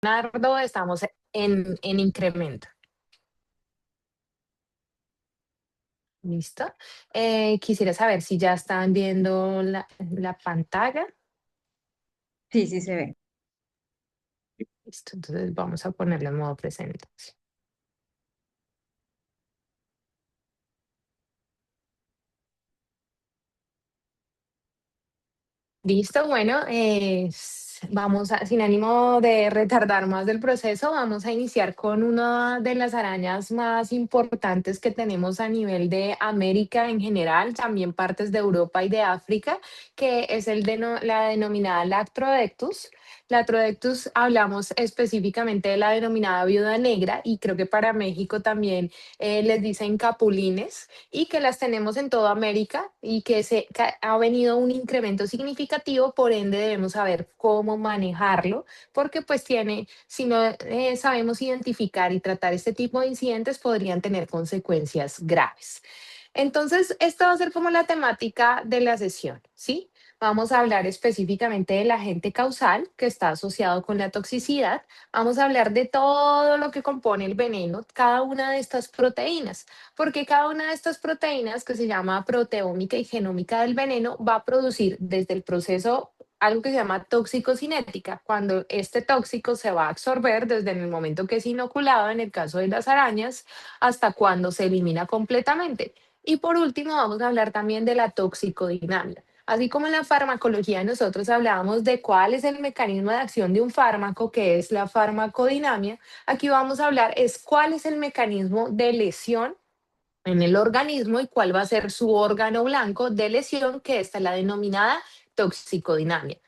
Leonardo, estamos en incremento. ¿Listo? Quisiera saber si ya están viendo la pantalla. Sí, sí se ve. Listo, entonces vamos a ponerlo en modo presentación. Listo, bueno, sin ánimo de retardar más del proceso, vamos a iniciar con una de las arañas más importantes que tenemos a nivel de América en general, también partes de Europa y de África, que es la denominada Lactrodectus. Lactrodectus, hablamos específicamente de la denominada viuda negra y creo que para México también les dicen capulines y que las tenemos en toda América y que ha venido un incremento significativo, por ende debemos saber cómo manejarlo, porque pues si no sabemos identificar y tratar este tipo de incidentes, podrían tener consecuencias graves. Entonces, esta va a ser como la temática de la sesión, ¿sí? Vamos a hablar específicamente del agente causal que está asociado con la toxicidad. Vamos a hablar de todo lo que compone el veneno, cada una de estas proteínas, porque cada una de estas proteínas, que se llama proteómica y genómica del veneno, va a producir desde el proceso algo que se llama toxicocinética, cuando este tóxico se va a absorber desde el momento que es inoculado, en el caso de las arañas, hasta cuando se elimina completamente. Y por último, vamos a hablar también de la toxicodinamia. Así como en la farmacología nosotros hablábamos de cuál es el mecanismo de acción de un fármaco, que es la farmacodinamia, aquí vamos a hablar es cuál es el mecanismo de lesión en el organismo y cuál va a ser su órgano blanco de lesión, que esta es la denominada toxicodinamia.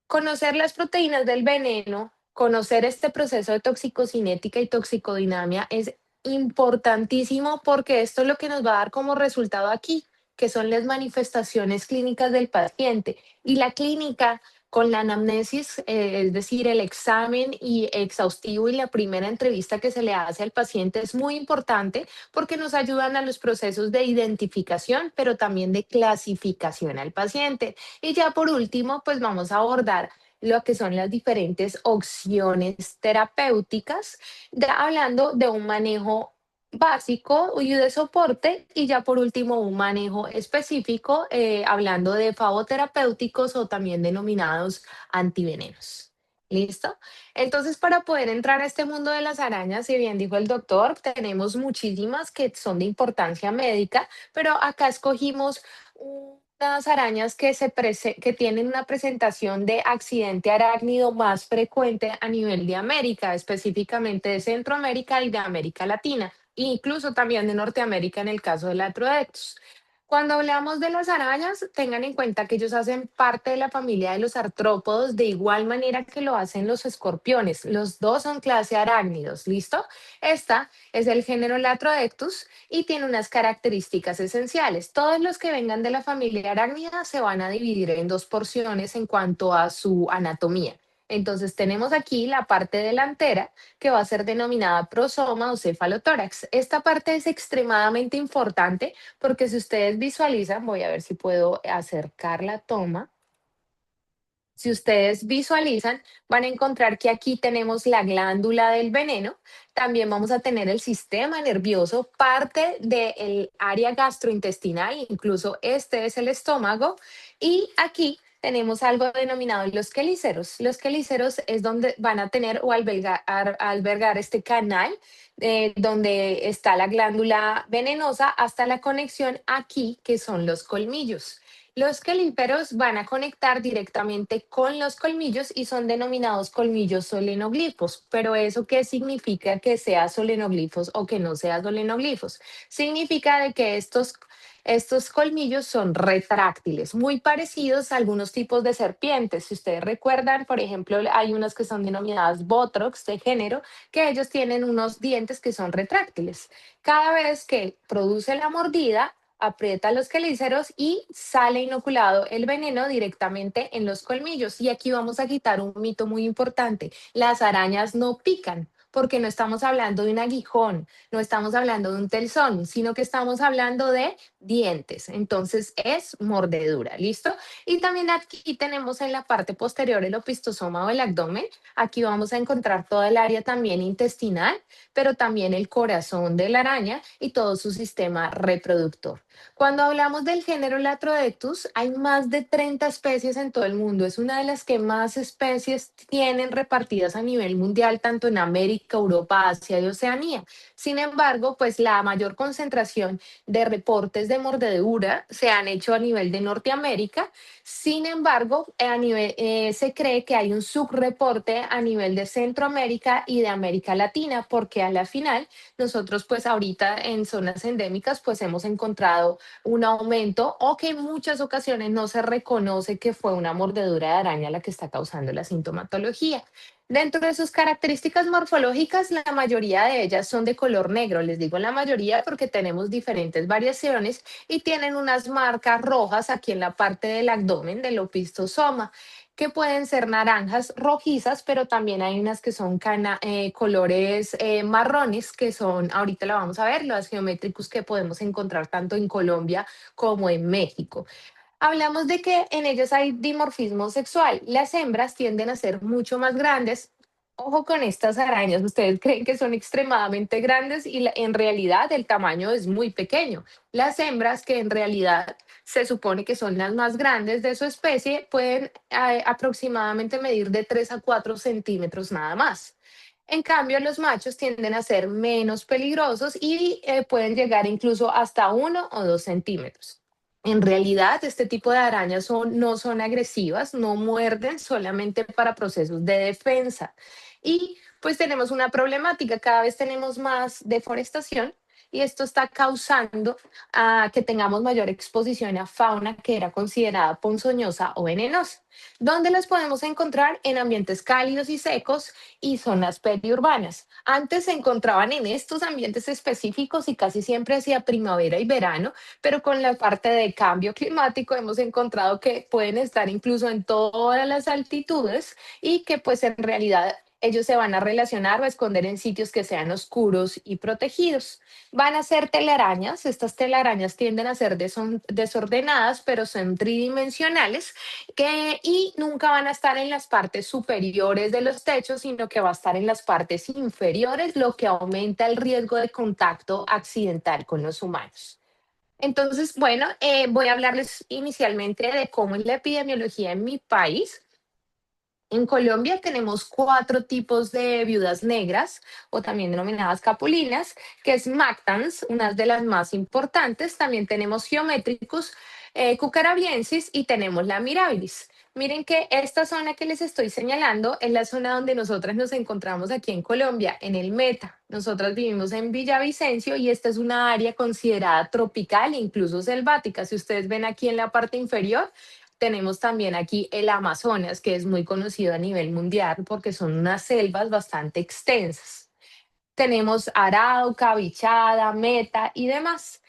Conocer las proteínas del veneno, conocer este proceso de toxicocinética y toxicodinamia es importantísimo, porque esto es lo que nos va a dar como resultado aquí, que son las manifestaciones clínicas del paciente. Y la clínica con la anamnesis, es decir, el examen y exhaustivo y la primera entrevista que se le hace al paciente es muy importante, porque nos ayudan a los procesos de identificación, pero también de clasificación al paciente. Y ya por último, pues vamos a abordar lo que son las diferentes opciones terapéuticas, hablando de un manejo básico y de soporte, y ya por último un manejo específico, hablando de favoterapéuticos o también denominados antivenenos. ¿Listo? Entonces, para poder entrar a este mundo de las arañas, si bien dijo el doctor, tenemos muchísimas que son de importancia médica, pero acá escogimos unas arañas que tienen una presentación de accidente arácnido más frecuente a nivel de América, específicamente de Centroamérica y de América Latina, e incluso también de Norteamérica en el caso de la Troedectus. Cuando hablamos de las arañas, tengan en cuenta que ellos hacen parte de la familia de los artrópodos, de igual manera que lo hacen los escorpiones. Los dos son clase arácnidos, ¿listo? Esta es el género Latrodectus y tiene unas características esenciales. Todos los que vengan de la familia arácnida se van a dividir en dos porciones en cuanto a su anatomía. Entonces tenemos aquí la parte delantera, que va a ser denominada prosoma o cefalotórax. Esta parte es extremadamente importante, porque si ustedes visualizan, voy a ver si puedo acercar la toma. Si ustedes visualizan, van a encontrar que aquí tenemos la glándula del veneno. También vamos a tener el sistema nervioso, parte del área gastrointestinal, incluso este es el estómago. Y aquí tenemos algo denominado los quelíceros. Los quelíceros es donde van a tener o albergar este canal, donde está la glándula venenosa, hasta la conexión aquí, que son los colmillos. Los quelíperos van a conectar directamente con los colmillos y son denominados colmillos solenoglifos. Pero ¿eso qué significa, que sea solenoglifos o que no sea solenoglifos? Significa de que estos colmillos son retráctiles, muy parecidos a algunos tipos de serpientes. Si ustedes recuerdan, por ejemplo, hay unas que son denominadas botrox de género, que ellos tienen unos dientes que son retráctiles. Cada vez que produce la mordida, aprieta los quelíceros y sale inoculado el veneno directamente en los colmillos. Y aquí vamos a quitar un mito muy importante: las arañas no pican. porque no estamos hablando de un aguijón, no estamos hablando de un telzón, sino que estamos hablando de dientes. Entonces es mordedura, ¿listo? Y también aquí tenemos en la parte posterior el opistosoma o el abdomen. Aquí vamos a encontrar toda el área también intestinal, pero también el corazón de la araña y todo su sistema reproductor. Cuando hablamos del género Latrodectus, hay más de 30 especies en todo el mundo. Es una de las que más especies tienen repartidas a nivel mundial, tanto en América, Europa, Asia y Oceanía. Sin embargo, pues la mayor concentración de reportes de mordedura se han hecho a nivel de Norteamérica. Sin embargo, se cree que hay un subreporte a nivel de Centroamérica y de América Latina, porque a la final nosotros pues ahorita en zonas endémicas pues hemos encontrado un aumento o que en muchas ocasiones no se reconoce que fue una mordedura de araña la que está causando la sintomatología. Dentro de sus características morfológicas, la mayoría de ellas son de color negro. Les digo la mayoría porque tenemos diferentes variaciones y tienen unas marcas rojas aquí en la parte del abdomen del opistosoma, que pueden ser naranjas rojizas, pero también hay unas que son colores marrones, que son, ahorita la vamos a ver, los geométricos que podemos encontrar tanto en Colombia como en México. Hablamos de que en ellas hay dimorfismo sexual. Las hembras tienden a ser mucho más grandes. Ojo con estas arañas, ustedes creen que son extremadamente grandes y en realidad el tamaño es muy pequeño. Las hembras, que en realidad se supone que son las más grandes de su especie, pueden aproximadamente medir de 3 a 4 centímetros nada más. En cambio, los machos tienden a ser menos peligrosos y pueden llegar incluso hasta 1 o 2 centímetros. En realidad, este tipo de arañas no son agresivas, no muerden solamente para procesos de defensa. Y pues tenemos una problemática, cada vez tenemos más deforestación y esto está causando que tengamos mayor exposición a fauna que era considerada ponzoñosa o venenosa. ¿Dónde las podemos encontrar? En ambientes cálidos y secos y zonas periurbanas. Antes se encontraban en estos ambientes específicos y casi siempre hacia primavera y verano, pero con la parte de cambio climático hemos encontrado que pueden estar incluso en todas las altitudes y que pues en realidad ellos se van a relacionar o a esconder en sitios que sean oscuros y protegidos. Van a ser telarañas, estas telarañas tienden a ser desordenadas, pero son tridimensionales y nunca van a estar en las partes superiores de los techos, sino que va a estar en las partes inferiores, lo que aumenta el riesgo de contacto accidental con los humanos. Entonces, bueno, voy a hablarles inicialmente de cómo es la epidemiología en mi país. En Colombia tenemos 4 tipos de viudas negras o también denominadas capulinas, que es Mactans, una de las más importantes. También tenemos Geométricus, Cucarabiensis y tenemos la Mirabilis. Miren que esta zona que les estoy señalando es la zona donde nosotras nos encontramos aquí en Colombia, en el Meta. Nosotras vivimos en Villavicencio y esta es una área considerada tropical e incluso selvática. Si ustedes ven aquí en la parte inferior, tenemos también aquí el Amazonas, que es muy conocido a nivel mundial porque son unas selvas bastante extensas. Tenemos Arauca, Bichada, Meta y demás.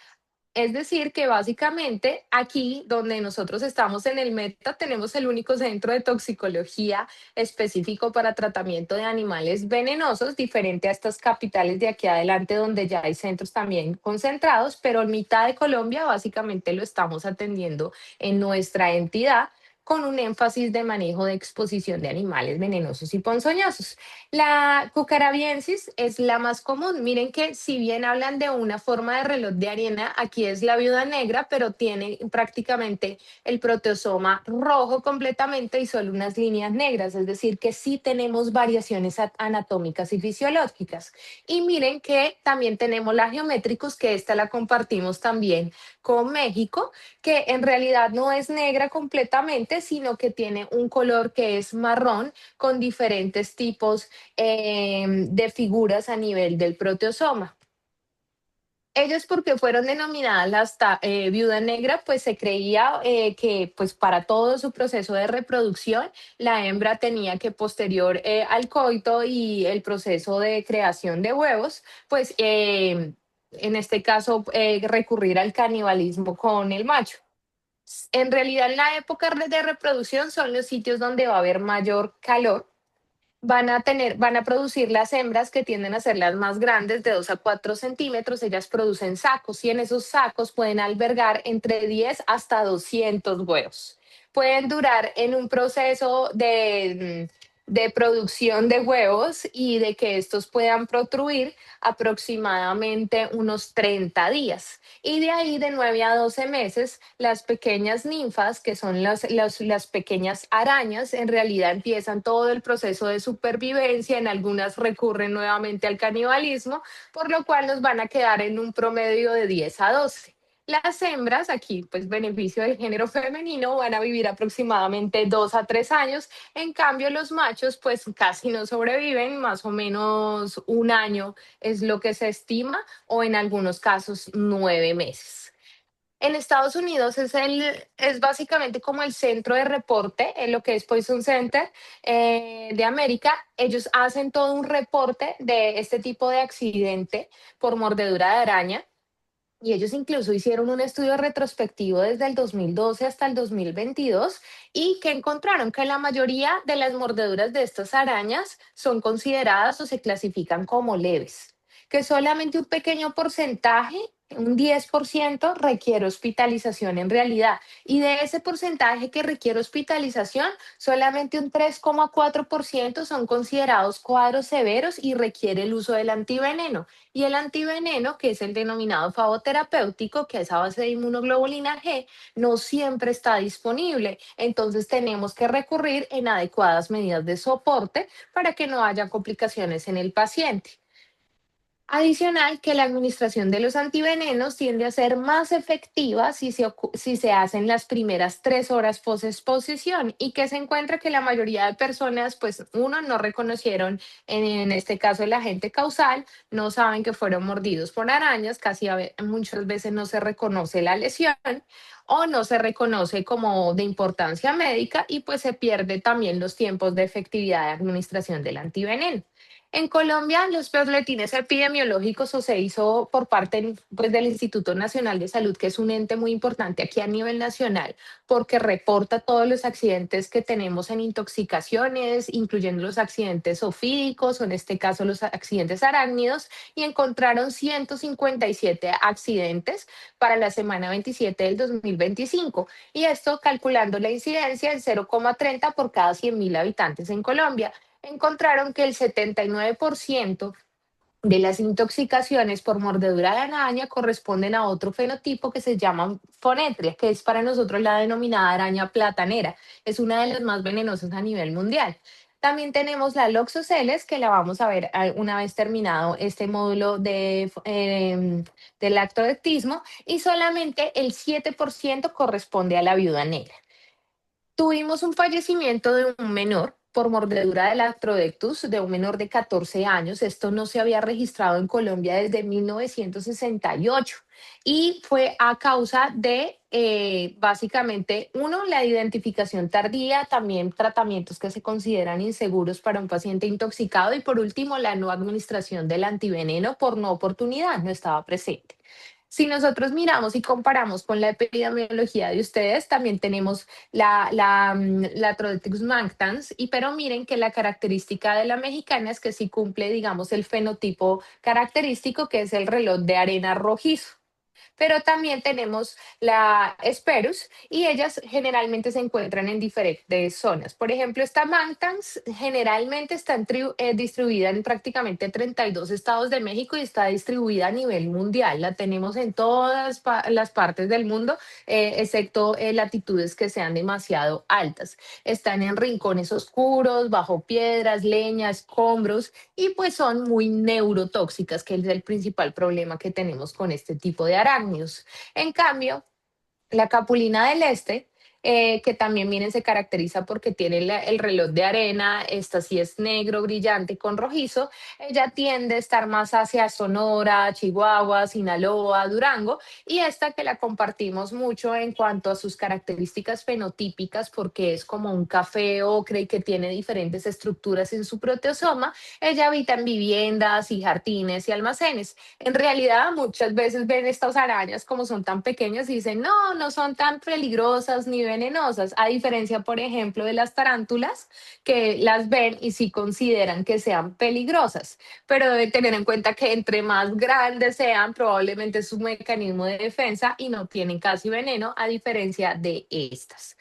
Es decir, que básicamente aquí donde nosotros estamos en el Meta tenemos el único centro de toxicología específico para tratamiento de animales venenosos, diferente a estas capitales de aquí adelante donde ya hay centros también concentrados, pero en mitad de Colombia básicamente lo estamos atendiendo en nuestra entidad con un énfasis de manejo de exposición de animales venenosos y ponzoñosos. La cucarabiensis es la más común. Miren que si bien hablan de una forma de reloj de arena, aquí es la viuda negra, pero tiene prácticamente el proteosoma rojo completamente y solo unas líneas negras, es decir, que sí tenemos variaciones anatómicas y fisiológicas. Y miren que también tenemos la geométricos, que esta la compartimos también con México, que en realidad no es negra completamente, sino que tiene un color que es marrón con diferentes tipos de figuras a nivel del proteosoma. Ellas, porque fueron denominadas viuda negra, pues se creía que pues para todo su proceso de reproducción, la hembra tenía que posterior al coito y el proceso de creación de huevos, pues en este caso recurrir al canibalismo con el macho. En realidad, en la época de reproducción son los sitios donde va a haber mayor calor van a producir las hembras que tienden a ser las más grandes, de 2 a 4 centímetros. Ellas producen sacos y en esos sacos pueden albergar entre 10 hasta 200 huevos. Pueden durar en un proceso de producción de huevos y de que estos puedan protruir aproximadamente unos 30 días. Y de ahí, de 9 a 12 meses, las pequeñas ninfas, que son las pequeñas arañas, en realidad empiezan todo el proceso de supervivencia. En algunas recurren nuevamente al canibalismo, por lo cual nos van a quedar en un promedio de 10 a 12. Las hembras, aquí pues beneficio del género femenino, van a vivir aproximadamente 2 a 3 años. En cambio, los machos pues casi no sobreviven, más o menos un año es lo que se estima, o en algunos casos 9 meses. En Estados Unidos es básicamente como el centro de reporte, en lo que es Poison Center de América. Ellos hacen todo un reporte de este tipo de accidente por mordedura de araña. Y ellos incluso hicieron un estudio retrospectivo desde el 2012 hasta el 2022 y que encontraron que la mayoría de las mordeduras de estas arañas son consideradas o se clasifican como leves, que solamente un pequeño porcentaje, un 10%, requiere hospitalización en realidad. Y de ese porcentaje que requiere hospitalización, solamente un 3,4% son considerados cuadros severos y requiere el uso del antiveneno. Y el antiveneno, que es el denominado fagoterapéutico, que es a base de inmunoglobulina G, no siempre está disponible. Entonces tenemos que recurrir en adecuadas medidas de soporte para que no haya complicaciones en el paciente. Adicional, que la administración de los antivenenos tiende a ser más efectiva si se hacen las primeras 3 horas post-exposición, y que se encuentra que la mayoría de personas, pues uno, no reconocieron en este caso el agente causal, no saben que fueron mordidos por arañas, muchas veces no se reconoce la lesión o no se reconoce como de importancia médica, y pues se pierde también los tiempos de efectividad de administración del antiveneno. En Colombia, los boletines epidemiológicos o se hizo por parte pues, del Instituto Nacional de Salud, que es un ente muy importante aquí a nivel nacional, porque reporta todos los accidentes que tenemos en intoxicaciones, incluyendo los accidentes ofídicos o en este caso los accidentes arácnidos, y encontraron 157 accidentes para la semana 27 del 2025. Y esto calculando la incidencia en 0,30 por cada 100.000 habitantes en Colombia. Encontraron que el 79% de las intoxicaciones por mordedura de araña corresponden a otro fenotipo que se llama fonetria, que es para nosotros la denominada araña platanera. Es una de las más venenosas a nivel mundial. También tenemos la Loxoceles, que la vamos a ver una vez terminado este módulo del lactodectismo, y solamente el 7% corresponde a la viuda negra. Tuvimos un fallecimiento de un menor por mordedura del Arthrodectus, de un menor de 14 años. Esto no se había registrado en Colombia desde 1968 y fue a causa de, básicamente, uno, la identificación tardía, también tratamientos que se consideran inseguros para un paciente intoxicado, y por último, la no administración del antiveneno por no oportunidad, no estaba presente. Si nosotros miramos y comparamos con la epidemiología de ustedes, también tenemos la Trodetex manctans, pero miren que la característica de la mexicana es que sí cumple, digamos, el fenotipo característico, que es el reloj de arena rojizo. Pero también tenemos la Esperus y ellas generalmente se encuentran en diferentes zonas. Por ejemplo, esta Mantans generalmente está distribuida en prácticamente 32 estados de México y está distribuida a nivel mundial. La tenemos en todas las partes del mundo, excepto latitudes que sean demasiado altas. Están en rincones oscuros, bajo piedras, leña, escombros, y pues son muy neurotóxicas, que es el principal problema que tenemos con este tipo de arácnidos. En cambio, la capulina del este, que también miren se caracteriza porque tiene el reloj de arena, esta sí es negro, brillante con rojizo. Ella tiende a estar más hacia Sonora, Chihuahua, Sinaloa, Durango, y esta que la compartimos mucho en cuanto a sus características fenotípicas, porque es como un café ocre y que tiene diferentes estructuras en su proteosoma. Ella habita en viviendas y jardines y almacenes. En realidad, muchas veces ven estas arañas como son tan pequeñas y dicen, no, no son tan peligrosas ni venenosas, a diferencia, por ejemplo, de las tarántulas, que las ven y sí consideran que sean peligrosas, pero deben tener en cuenta que entre más grandes sean, probablemente es su mecanismo de defensa y no tienen casi veneno, a diferencia de estas.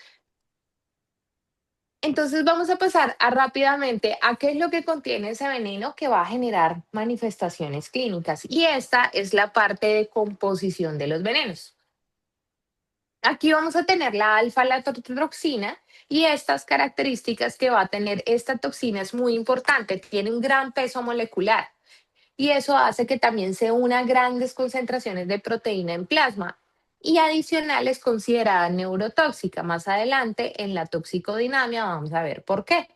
Entonces vamos a pasar a rápidamente a qué es lo que contiene ese veneno que va a generar manifestaciones clínicas. Y esta es la parte de composición de los venenos. Aquí vamos a tener la alfa-latotoxina y estas características que va a tener esta toxina es muy importante, tiene un gran peso molecular y eso hace que también se una a grandes concentraciones de proteína en plasma. Y adicional es considerada neurotóxica. Más adelante en la toxicodinamia vamos a ver por qué.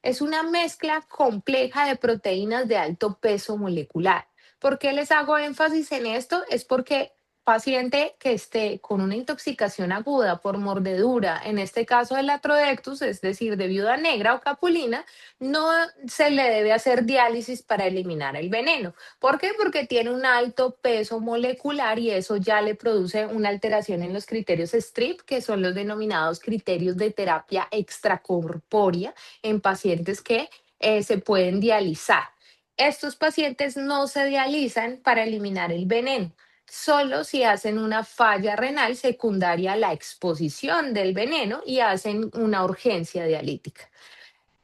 Es una mezcla compleja de proteínas de alto peso molecular. ¿Por qué les hago énfasis en esto? Es porque paciente que esté con una intoxicación aguda por mordedura, en este caso del Latrodectus, es decir, de viuda negra o capulina, no se le debe hacer diálisis para eliminar el veneno. ¿Por qué? Porque tiene un alto peso molecular y eso ya le produce una alteración en los criterios STRIP, que son los denominados criterios de terapia extracorpórea en pacientes que se pueden dializar. Estos pacientes no se dializan para eliminar el veneno, solo si hacen una falla renal secundaria a la exposición del veneno y hacen una urgencia dialítica.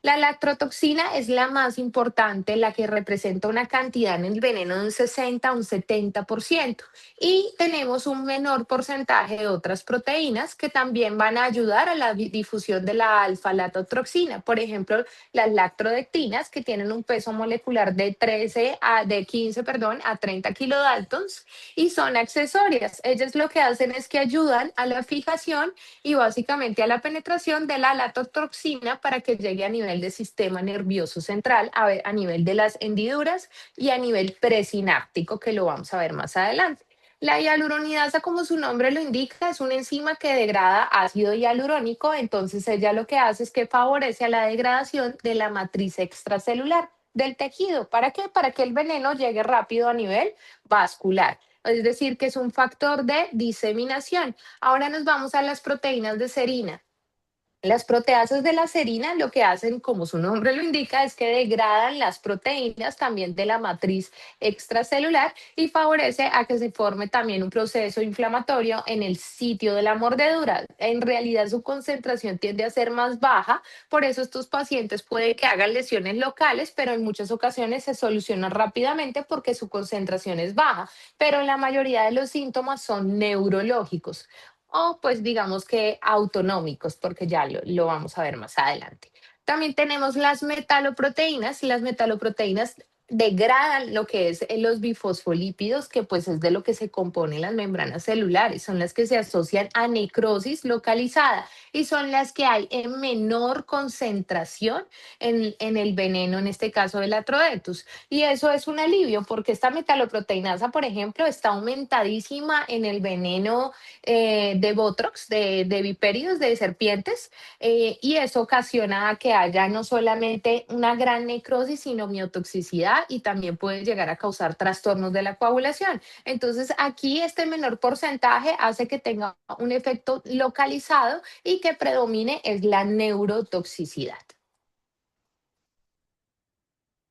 La lactotoxina es la más importante, la que representa una cantidad en el veneno de un 60 a un 70%. Y tenemos un menor porcentaje de otras proteínas que también van a ayudar a la difusión de la alfa-latotoxina. Por ejemplo, las lactrodectinas, que tienen un peso molecular de 15, perdón, a 30 kilodaltons y son accesorias. Ellas lo que hacen es que ayudan a la fijación y básicamente a la penetración de la latotoxina para que llegue a nivel del sistema nervioso central, a nivel de las hendiduras y a nivel presináptico, que lo vamos a ver más adelante. La hialuronidasa, como su nombre lo indica, es una enzima que degrada ácido hialurónico, entonces ella lo que hace es que favorece a la degradación de la matriz extracelular del tejido. ¿Para qué? Para que el veneno llegue rápido a nivel vascular. Es decir, que es un factor de diseminación. Ahora nos vamos a las proteínas de serina. Las proteasas de la serina lo que hacen, como su nombre lo indica, es que degradan las proteínas también de la matriz extracelular y favorece a que se forme también un proceso inflamatorio en el sitio de la mordedura. En realidad su concentración tiende a ser más baja, por eso estos pacientes pueden que hagan lesiones locales, pero en muchas ocasiones se solucionan rápidamente porque su concentración es baja, pero la mayoría de los síntomas son neurológicos o pues digamos que autonómicos, porque ya lo vamos a ver más adelante. También tenemos las metaloproteínas y las metaloproteínas degradan lo que es los bifosfolípidos, que pues es de lo que se componen las membranas celulares, son las que se asocian a necrosis localizada y son las que hay en menor concentración en el veneno, en este caso del Atrodetus. Y eso es un alivio porque esta metaloproteinasa, por ejemplo, está aumentadísima en el veneno de Botrox, de vipéridos, de serpientes, y eso ocasiona que haya no solamente una gran necrosis, sino miotoxicidad y también puede llegar a causar trastornos de la coagulación. Entonces, aquí este menor porcentaje hace que tenga un efecto localizado y que predomine es la neurotoxicidad.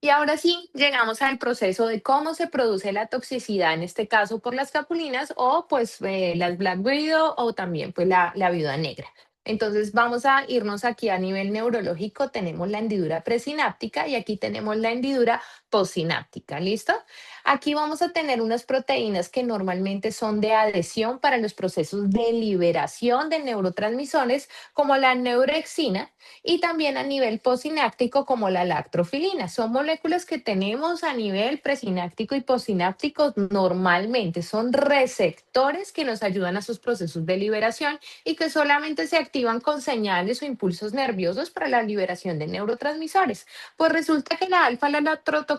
Y ahora sí, llegamos al proceso de cómo se produce la toxicidad, en este caso por las capulinas o pues las Black Widow o también pues la viuda negra. Entonces vamos a irnos aquí a nivel neurológico, tenemos la hendidura presináptica y aquí tenemos la hendidura postsináptica, ¿listo? Aquí vamos a tener unas proteínas que normalmente son de adhesión para los procesos de liberación de neurotransmisores como la neurexina y también a nivel postsináptico como la lactrofilina. Son moléculas que tenemos a nivel presináptico y postsináptico normalmente. Son receptores que nos ayudan a sus procesos de liberación y que solamente se activan con señales o impulsos nerviosos para la liberación de neurotransmisores. Pues resulta que la alfa-lactotoxina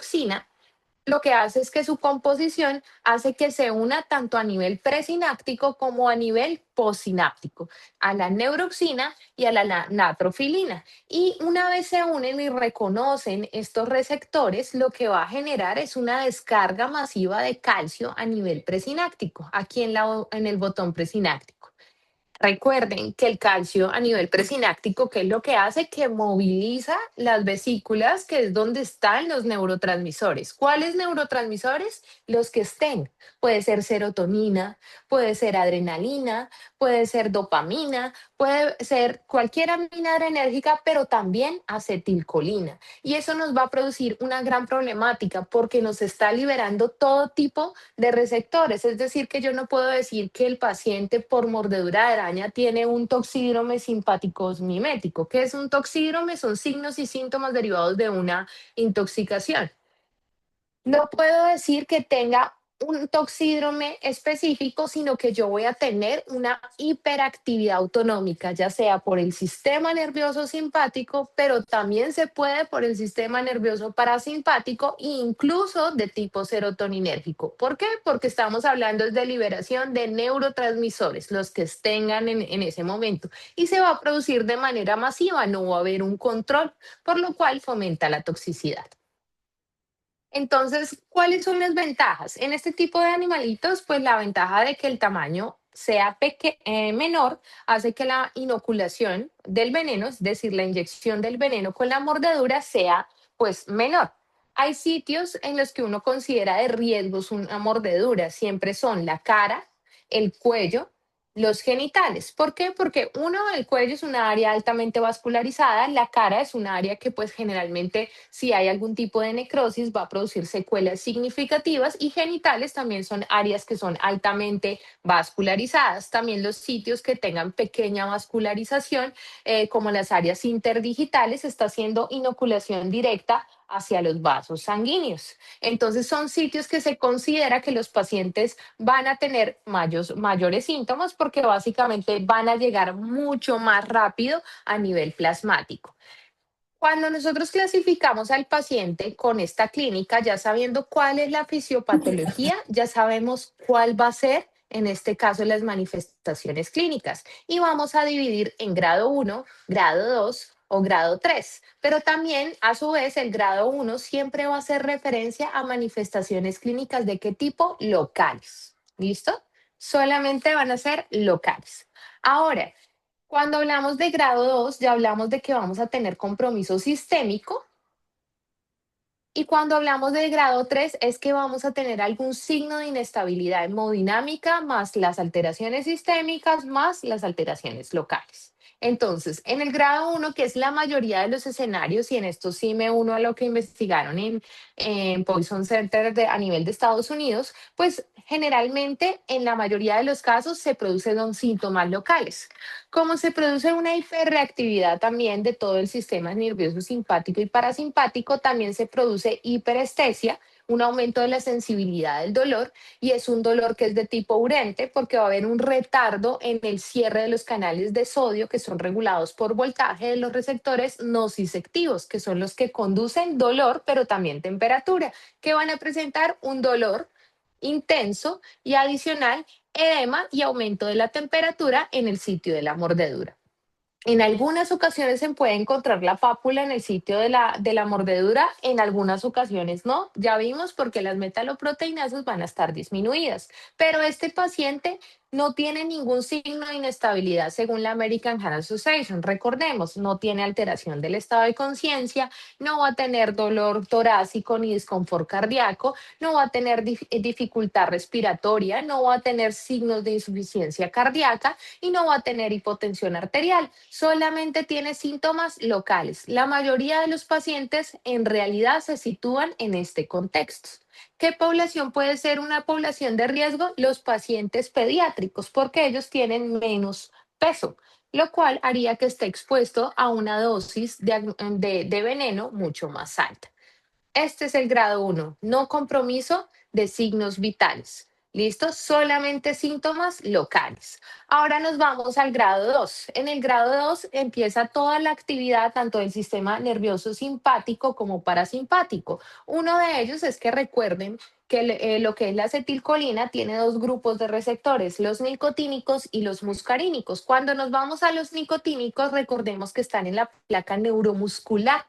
lo que hace es que su composición hace que se una tanto a nivel presináptico como a nivel postsináptico, a la neuroxina y a la natrofilina. Y una vez se unen y reconocen estos receptores, lo que va a generar es una descarga masiva de calcio a nivel presináptico, aquí en el botón presináptico. Recuerden que el calcio a nivel presináptico, ¿qué es lo que hace? Que moviliza las vesículas, que es donde están los neurotransmisores. ¿Cuáles neurotransmisores? Los que estén. Puede ser serotonina, puede ser adrenalina, puede ser dopamina, puede ser cualquier aminadrenérgica, pero también acetilcolina. Y eso nos va a producir una gran problemática porque nos está liberando todo tipo de receptores. Es decir, que yo no puedo decir que el paciente por mordedura de araña tiene un toxídrome simpático mimético. ¿Qué es un toxídrome? Son signos y síntomas derivados de una intoxicación. No puedo decir que tenga un toxídrome específico, sino que yo voy a tener una hiperactividad autonómica, ya sea por el sistema nervioso simpático, pero también se puede por el sistema nervioso parasimpático e incluso de tipo serotoninérgico. ¿Por qué? Porque estamos hablando de liberación de neurotransmisores, los que tengan en ese momento, y se va a producir de manera masiva, no va a haber un control, por lo cual fomenta la toxicidad. Entonces, ¿cuáles son las ventajas? En este tipo de animalitos, pues la ventaja de que el tamaño sea menor hace que la inoculación del veneno, es decir, la inyección del veneno con la mordedura sea pues menor. Hay sitios en los que uno considera de riesgos una mordedura, siempre son la cara, el cuello, los genitales. ¿Por qué? Porque uno, el cuello es una área altamente vascularizada, la cara es un área que pues generalmente si hay algún tipo de necrosis va a producir secuelas significativas y genitales también son áreas que son altamente vascularizadas. También los sitios que tengan pequeña vascularización, como las áreas interdigitales, está haciendo inoculación directa hacia los vasos sanguíneos. Entonces son sitios que se considera que los pacientes van a tener mayores síntomas porque básicamente van a llegar mucho más rápido a nivel plasmático. Cuando nosotros clasificamos al paciente con esta clínica, ya sabiendo cuál es la fisiopatología, ya sabemos cuál va a ser, en este caso, las manifestaciones clínicas. Y vamos a dividir en grado 1, grado 2 o grado 3. Pero también, a su vez, el grado 1 siempre va a hacer referencia a manifestaciones clínicas de qué tipo locales. ¿Listo? Solamente van a ser locales. Ahora, cuando hablamos de grado 2, ya hablamos de que vamos a tener compromiso sistémico. Y cuando hablamos de grado 3, es que vamos a tener algún signo de inestabilidad hemodinámica, más las alteraciones sistémicas, más las alteraciones locales. Entonces, en el grado 1, que es la mayoría de los escenarios, y en esto sí me uno a lo que investigaron en Poison Center a nivel de Estados Unidos, pues generalmente en la mayoría de los casos se producen síntomas locales. Como se produce una hiperreactividad también de todo el sistema nervioso simpático y parasimpático, también se produce hiperestesia, un aumento de la sensibilidad del dolor, y es un dolor que es de tipo urente porque va a haber un retardo en el cierre de los canales de sodio que son regulados por voltaje de los receptores nociceptivos, que son los que conducen dolor, pero también temperatura, que van a presentar un dolor intenso y adicional edema y aumento de la temperatura en el sitio de la mordedura. En algunas ocasiones se puede encontrar la pápula en el sitio de la mordedura, en algunas ocasiones no. Ya vimos porque las metaloproteinases van a estar disminuidas, pero este paciente no tiene ningún signo de inestabilidad según la American Heart Association. Recordemos, no tiene alteración del estado de conciencia, no va a tener dolor torácico ni disconfort cardíaco, no va a tener dificultad respiratoria, no va a tener signos de insuficiencia cardíaca y no va a tener hipotensión arterial, solamente tiene síntomas locales. La mayoría de los pacientes en realidad se sitúan en este contexto. ¿Qué población puede ser una población de riesgo? Los pacientes pediátricos, porque ellos tienen menos peso, lo cual haría que esté expuesto a una dosis de veneno mucho más alta. Este es el grado 1, no compromiso de signos vitales. ¿Listo? Solamente síntomas locales. Ahora nos vamos al grado 2. En el grado 2 empieza toda la actividad tanto del sistema nervioso simpático como parasimpático. Uno de ellos es que recuerden que lo que es la acetilcolina tiene dos grupos de receptores, los nicotínicos y los muscarínicos. Cuando nos vamos a los nicotínicos, recordemos que están en la placa neuromuscular.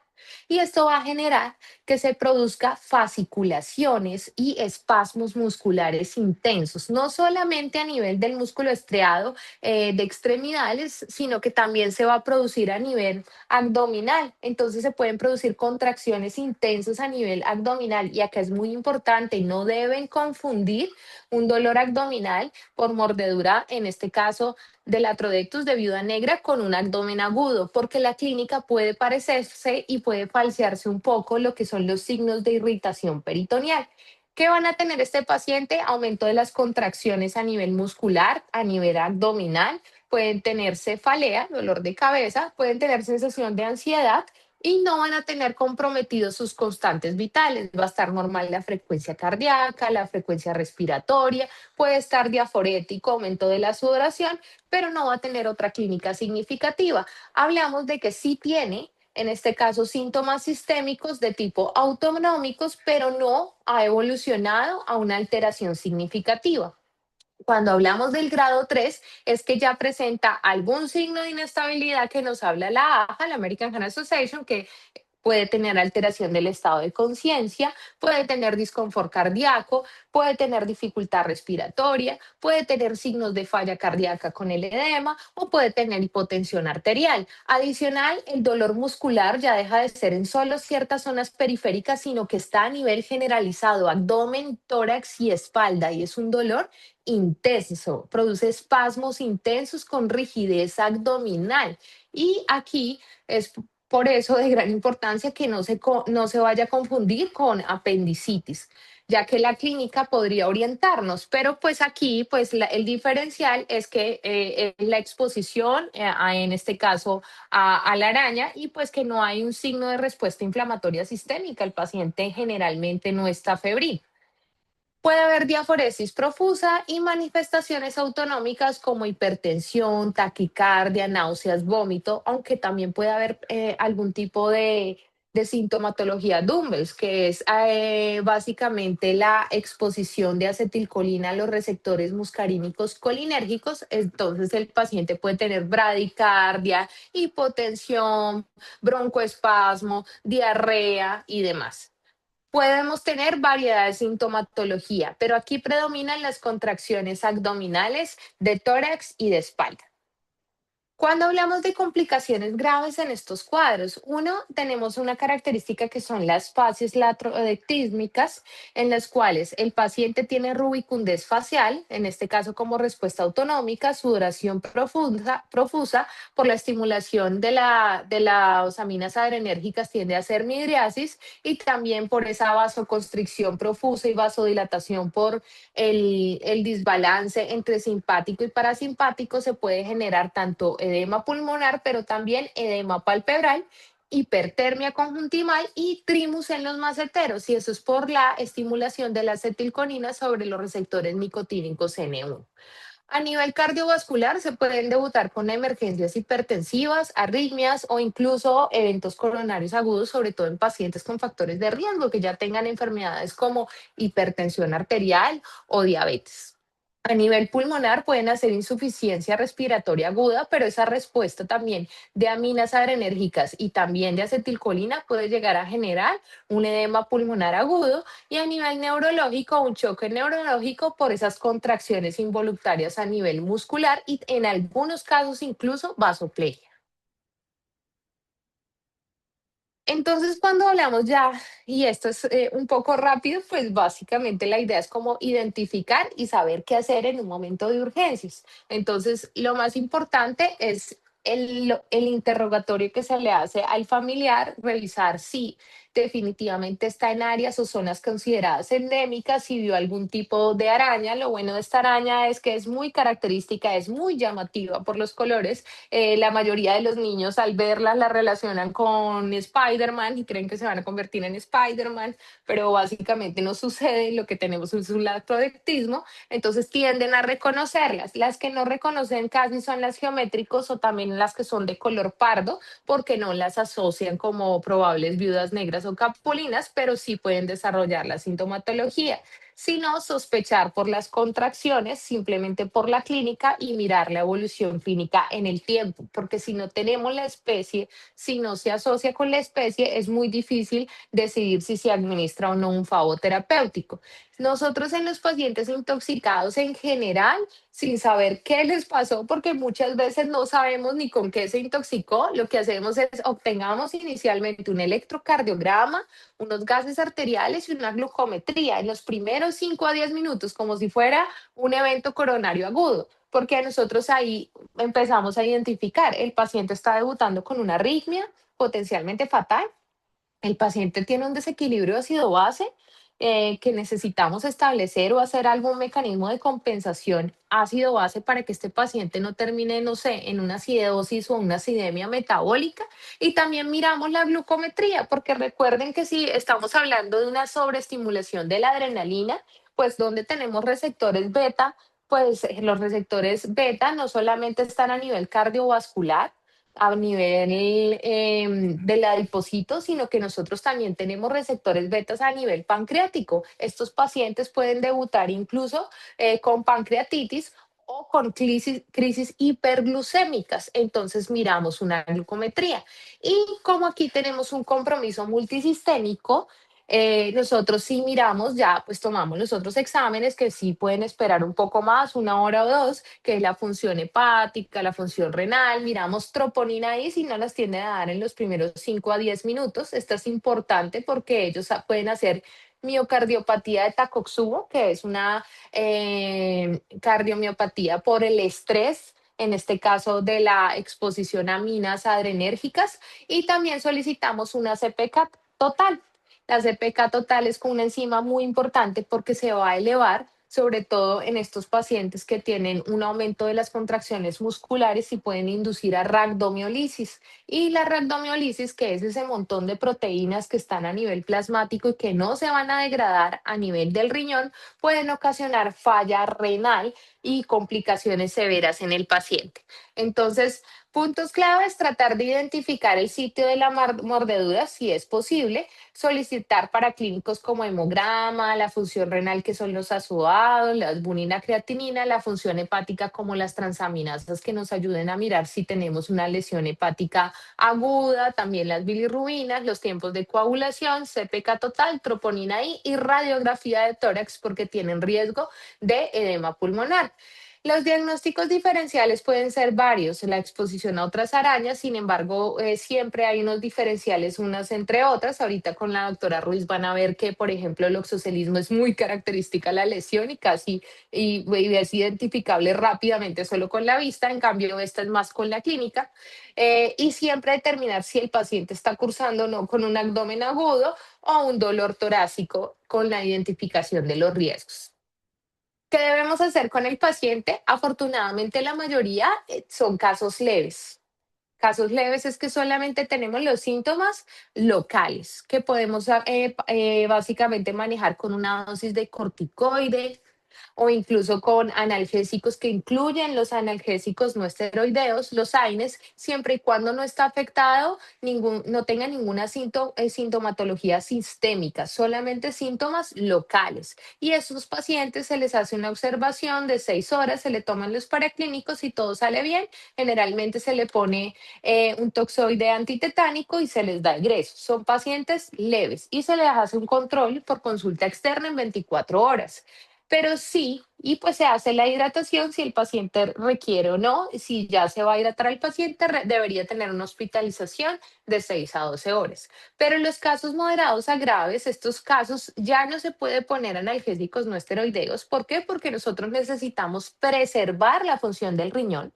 Y esto va a generar que se produzca fasciculaciones y espasmos musculares intensos, no solamente a nivel del músculo estriado de extremidades, sino que también se va a producir a nivel abdominal. Entonces se pueden producir contracciones intensas a nivel abdominal y acá es muy importante, no deben confundir un dolor abdominal por mordedura, en este caso del atrodectus de viuda negra, con un abdomen agudo, porque la clínica puede parecerse y puede falsearse un poco lo que son los signos de irritación peritoneal. ¿Qué van a tener este paciente? Aumento de las contracciones a nivel muscular, a nivel abdominal, pueden tener cefalea, dolor de cabeza, pueden tener sensación de ansiedad y no van a tener comprometidos sus constantes vitales. Va a estar normal la frecuencia cardíaca, la frecuencia respiratoria, puede estar diaforético, aumento de la sudoración, pero no va a tener otra clínica significativa. Hablamos de que sí tiene, en este caso, síntomas sistémicos de tipo autonómicos, pero no ha evolucionado a una alteración significativa. Cuando hablamos del grado 3 es que ya presenta algún signo de inestabilidad que nos habla la AHA, la American Heart Association, que puede tener alteración del estado de conciencia, puede tener disconfort cardíaco, puede tener dificultad respiratoria, puede tener signos de falla cardíaca con el edema o puede tener hipotensión arterial. Adicional, el dolor muscular ya deja de ser en solo ciertas zonas periféricas, sino que está a nivel generalizado, abdomen, tórax y espalda, y es un dolor intenso, produce espasmos intensos con rigidez abdominal. Y aquí es por eso de gran importancia que no se vaya a confundir con apendicitis, ya que la clínica podría orientarnos, pero pues aquí pues el diferencial es que es la exposición, en este caso a la araña, y pues que no hay un signo de respuesta inflamatoria sistémica, el paciente generalmente no está febril. Puede haber diaforesis profusa y manifestaciones autonómicas como hipertensión, taquicardia, náuseas, vómito, aunque también puede haber algún tipo de sintomatología Dumbbells, que es básicamente la exposición de acetilcolina a los receptores muscarínicos colinérgicos. Entonces el paciente puede tener bradicardia, hipotensión, broncoespasmo, diarrea y demás. Podemos tener variedad de sintomatología, pero aquí predominan las contracciones abdominales, de tórax y de espalda. Cuando hablamos de complicaciones graves en estos cuadros, uno, tenemos una característica que son las fases latrodectísmicas, en las cuales el paciente tiene rubicundez facial, en este caso como respuesta autonómica, sudoración profusa por la estimulación de las aminas adrenérgicas tiende a ser midriasis y también por esa vasoconstricción profusa y vasodilatación por el desbalance entre simpático y parasimpático se puede generar tanto edema pulmonar, pero también edema palpebral, hipertermia conjuntival y trimus en los maceteros, y eso es por la estimulación de la acetilcolina sobre los receptores nicotínicos N1. A nivel cardiovascular se pueden debutar con emergencias hipertensivas, arritmias o incluso eventos coronarios agudos, sobre todo en pacientes con factores de riesgo que ya tengan enfermedades como hipertensión arterial o diabetes. A nivel pulmonar pueden hacer insuficiencia respiratoria aguda, pero esa respuesta también de aminas adrenérgicas y también de acetilcolina puede llegar a generar un edema pulmonar agudo y a nivel neurológico un choque neurológico por esas contracciones involuntarias a nivel muscular y en algunos casos incluso vasoplegia. Entonces, cuando hablamos ya, y esto es un poco rápido, pues básicamente la idea es como identificar y saber qué hacer en un momento de urgencias. Entonces, lo más importante es el interrogatorio que se le hace al familiar, revisar si definitivamente está en áreas o zonas consideradas endémicas, si vio algún tipo de araña. Lo bueno de esta araña es que es muy característica, es muy llamativa por los colores. La mayoría de los niños al verlas la relacionan con Spider-Man y creen que se van a convertir en Spider-Man, pero básicamente no sucede, lo que tenemos es un lactodectismo, entonces tienden a reconocerlas. Las que no reconocen casi son las geométricos o también las que son de color pardo, porque no las asocian como probables viudas negras o capulinas, pero sí pueden desarrollar la sintomatología. sino sospechar por las contracciones, simplemente por la clínica y mirar la evolución clínica en el tiempo, porque si no tenemos la especie, si no se asocia con la especie, es muy difícil decidir si se administra o no un FAO terapéutico. Nosotros en los pacientes intoxicados en general, sin saber qué les pasó, porque muchas veces no sabemos ni con qué se intoxicó, lo que hacemos es obtengamos inicialmente un electrocardiograma, unos gases arteriales y una glucometría en los primeros 5 a 10 minutos, como si fuera un evento coronario agudo, porque nosotros ahí empezamos a identificar, el paciente está debutando con una arritmia potencialmente fatal, el paciente tiene un desequilibrio ácido-base que necesitamos establecer o hacer algún mecanismo de compensación ácido-base para que este paciente no termine, no sé, en una acidosis o una acidemia metabólica. Y también miramos la glucometría, porque recuerden que si estamos hablando de una sobreestimulación de la adrenalina, pues donde tenemos receptores beta, pues los receptores beta no solamente están a nivel cardiovascular, a nivel del adipocito, sino que nosotros también tenemos receptores betas a nivel pancreático. Estos pacientes pueden debutar incluso con pancreatitis o con crisis hiperglucémicas. Entonces miramos una glucometría. Y como aquí tenemos un compromiso multisistémico, nosotros sí miramos ya, pues tomamos los otros exámenes que sí pueden esperar un poco más, una hora o dos, que es la función hepática, la función renal, miramos troponina I si no las tienden a dar en los primeros 5 a 10 minutos. Esta es importante porque ellos pueden hacer miocardiopatía de Takotsubo, que es una cardiomiopatía por el estrés, en este caso de la exposición a aminas adrenérgicas, y también solicitamos una CPK total. La CPK total es con una enzima muy importante porque se va a elevar, sobre todo en estos pacientes que tienen un aumento de las contracciones musculares y pueden inducir a rhabdomiolisis. Y la rhabdomiolisis, que es ese montón de proteínas que están a nivel plasmático y que no se van a degradar a nivel del riñón, pueden ocasionar falla renal y complicaciones severas en el paciente. Entonces, puntos claves, tratar de identificar el sitio de la mordedura si es posible, solicitar para clínicos como hemograma, la función renal que son los azuados, la albumina creatinina, la función hepática como las transaminasas que nos ayuden a mirar si tenemos una lesión hepática aguda, también las bilirrubinas, los tiempos de coagulación, CPK total, troponina I y radiografía de tórax porque tienen riesgo de edema pulmonar. Los diagnósticos diferenciales pueden ser varios, la exposición a otras arañas, sin embargo, siempre hay unos diferenciales unas entre otras. Ahorita con la doctora Ruiz van a ver que, por ejemplo, el oxocelismo es muy característica de la lesión y casi y es identificable rápidamente solo con la vista, en cambio, esta es más con la clínica. Y siempre determinar si el paciente está cursando o no con un abdomen agudo o un dolor torácico con la identificación de los riesgos. ¿Qué debemos hacer con el paciente? Afortunadamente, la mayoría son casos leves. Casos leves es que solamente tenemos los síntomas locales que podemos básicamente manejar con una dosis de corticoide, o incluso con analgésicos que incluyen los analgésicos no esteroideos, los AINES, siempre y cuando no está afectado, no tenga ninguna sintomatología sistémica, solamente síntomas locales. Y a esos pacientes se les hace una observación de 6 horas, se le toman los paraclínicos y todo sale bien. Generalmente se le pone un toxoide antitetánico y se les da egreso. Son pacientes leves y se les hace un control por consulta externa en 24 horas. Pero sí, y pues se hace la hidratación si el paciente requiere o no. Si ya se va a hidratar el paciente, debería tener una hospitalización de 6 a 12 horas. Pero en los casos moderados a graves, estos casos ya no se puede poner analgésicos no esteroideos. ¿Por qué? Porque nosotros necesitamos preservar la función del riñón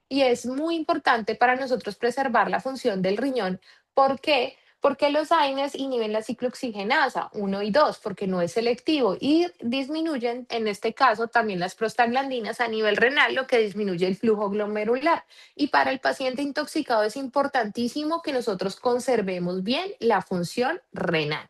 y es muy importante para nosotros preservar la función del riñón. ¿Por qué? Porque los AINES inhiben la ciclooxigenasa 1 y 2, porque no es selectivo y disminuyen, en este caso, también las prostaglandinas a nivel renal, lo que disminuye el flujo glomerular. Y para el paciente intoxicado es importantísimo que nosotros conservemos bien la función renal.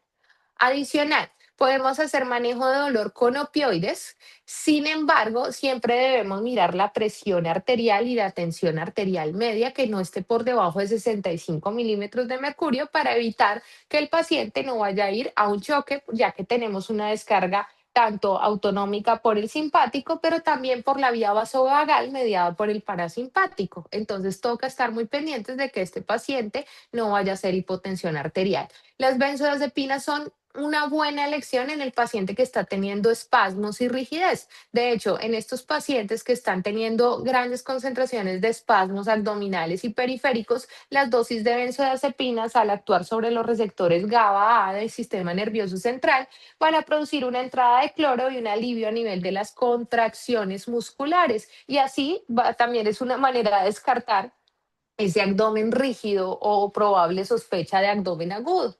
Adicional, podemos hacer manejo de dolor con opioides. Sin embargo, siempre debemos mirar la presión arterial y la tensión arterial media que no esté por debajo de 65 milímetros de mercurio para evitar que el paciente no vaya a ir a un choque, ya que tenemos una descarga tanto autonómica por el simpático, pero también por la vía vasovagal mediada por el parasimpático. Entonces toca estar muy pendientes de que este paciente no vaya a ser hipotensión arterial. Las benzodiazepinas son una buena elección en el paciente que está teniendo espasmos y rigidez. De hecho, en estos pacientes que están teniendo grandes concentraciones de espasmos abdominales y periféricos, las dosis de benzodiazepinas al actuar sobre los receptores GABA-A del sistema nervioso central van a producir una entrada de cloro y un alivio a nivel de las contracciones musculares. Y así también es una manera de descartar ese abdomen rígido o probable sospecha de abdomen agudo.